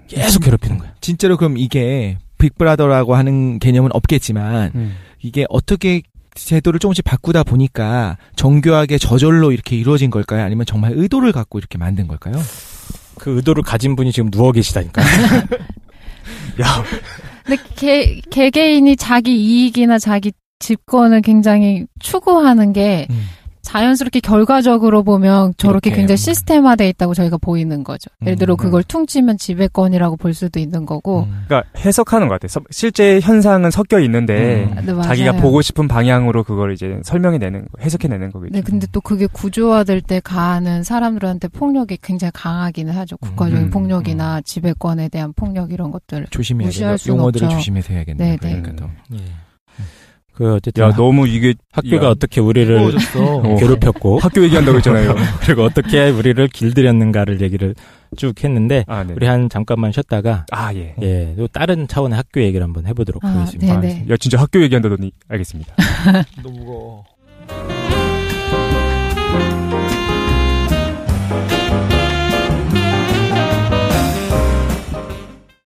계속 괴롭히는 거야. 진짜로 그럼 이게 빅브라더라고 하는 개념은 없겠지만 이게 어떻게 제도를 조금씩 바꾸다 보니까 정교하게 저절로 이렇게 이루어진 걸까요? 아니면 정말 의도를 갖고 이렇게 만든 걸까요? 그 의도를 가진 분이 지금 누워 계시다니까. 야. 근데 개개인이 자기 이익이나 자기 집권을 굉장히 추구하는 게 자연스럽게 결과적으로 보면 저렇게 굉장히 시스템화되어 있다고 저희가 보이는 거죠. 예를 들어 그걸 퉁치면 지배권이라고 볼 수도 있는 거고. 그러니까 해석하는 것 같아요. 실제 현상은 섞여 있는데 자기가 보고 싶은 방향으로 그걸 이제 설명해내는 거, 해석해내는 거겠죠. 네, 근데 또 그게 구조화될 때 가하는 사람들한테 폭력이 굉장히 강하기는 하죠. 국가적인 폭력이나 지배권에 대한 폭력 이런 것들 조심해야 무시할 돼요. 용어들을 없죠. 조심해서 해야겠네요. 네, 그러니까 더. 어쨌든 너무 이게 학교가 어떻게 우리를 괴롭혔고 학교 얘기한다고 했잖아요. 그리고 어떻게 우리를 길들였는가를 얘기를 쭉 했는데 우리 한 잠깐만 쉬었다가 또 다른 차원의 학교 얘기를 한번 해보도록 하겠습니다. 진짜 학교 얘기한다더니 알겠습니다. 너무 무거워.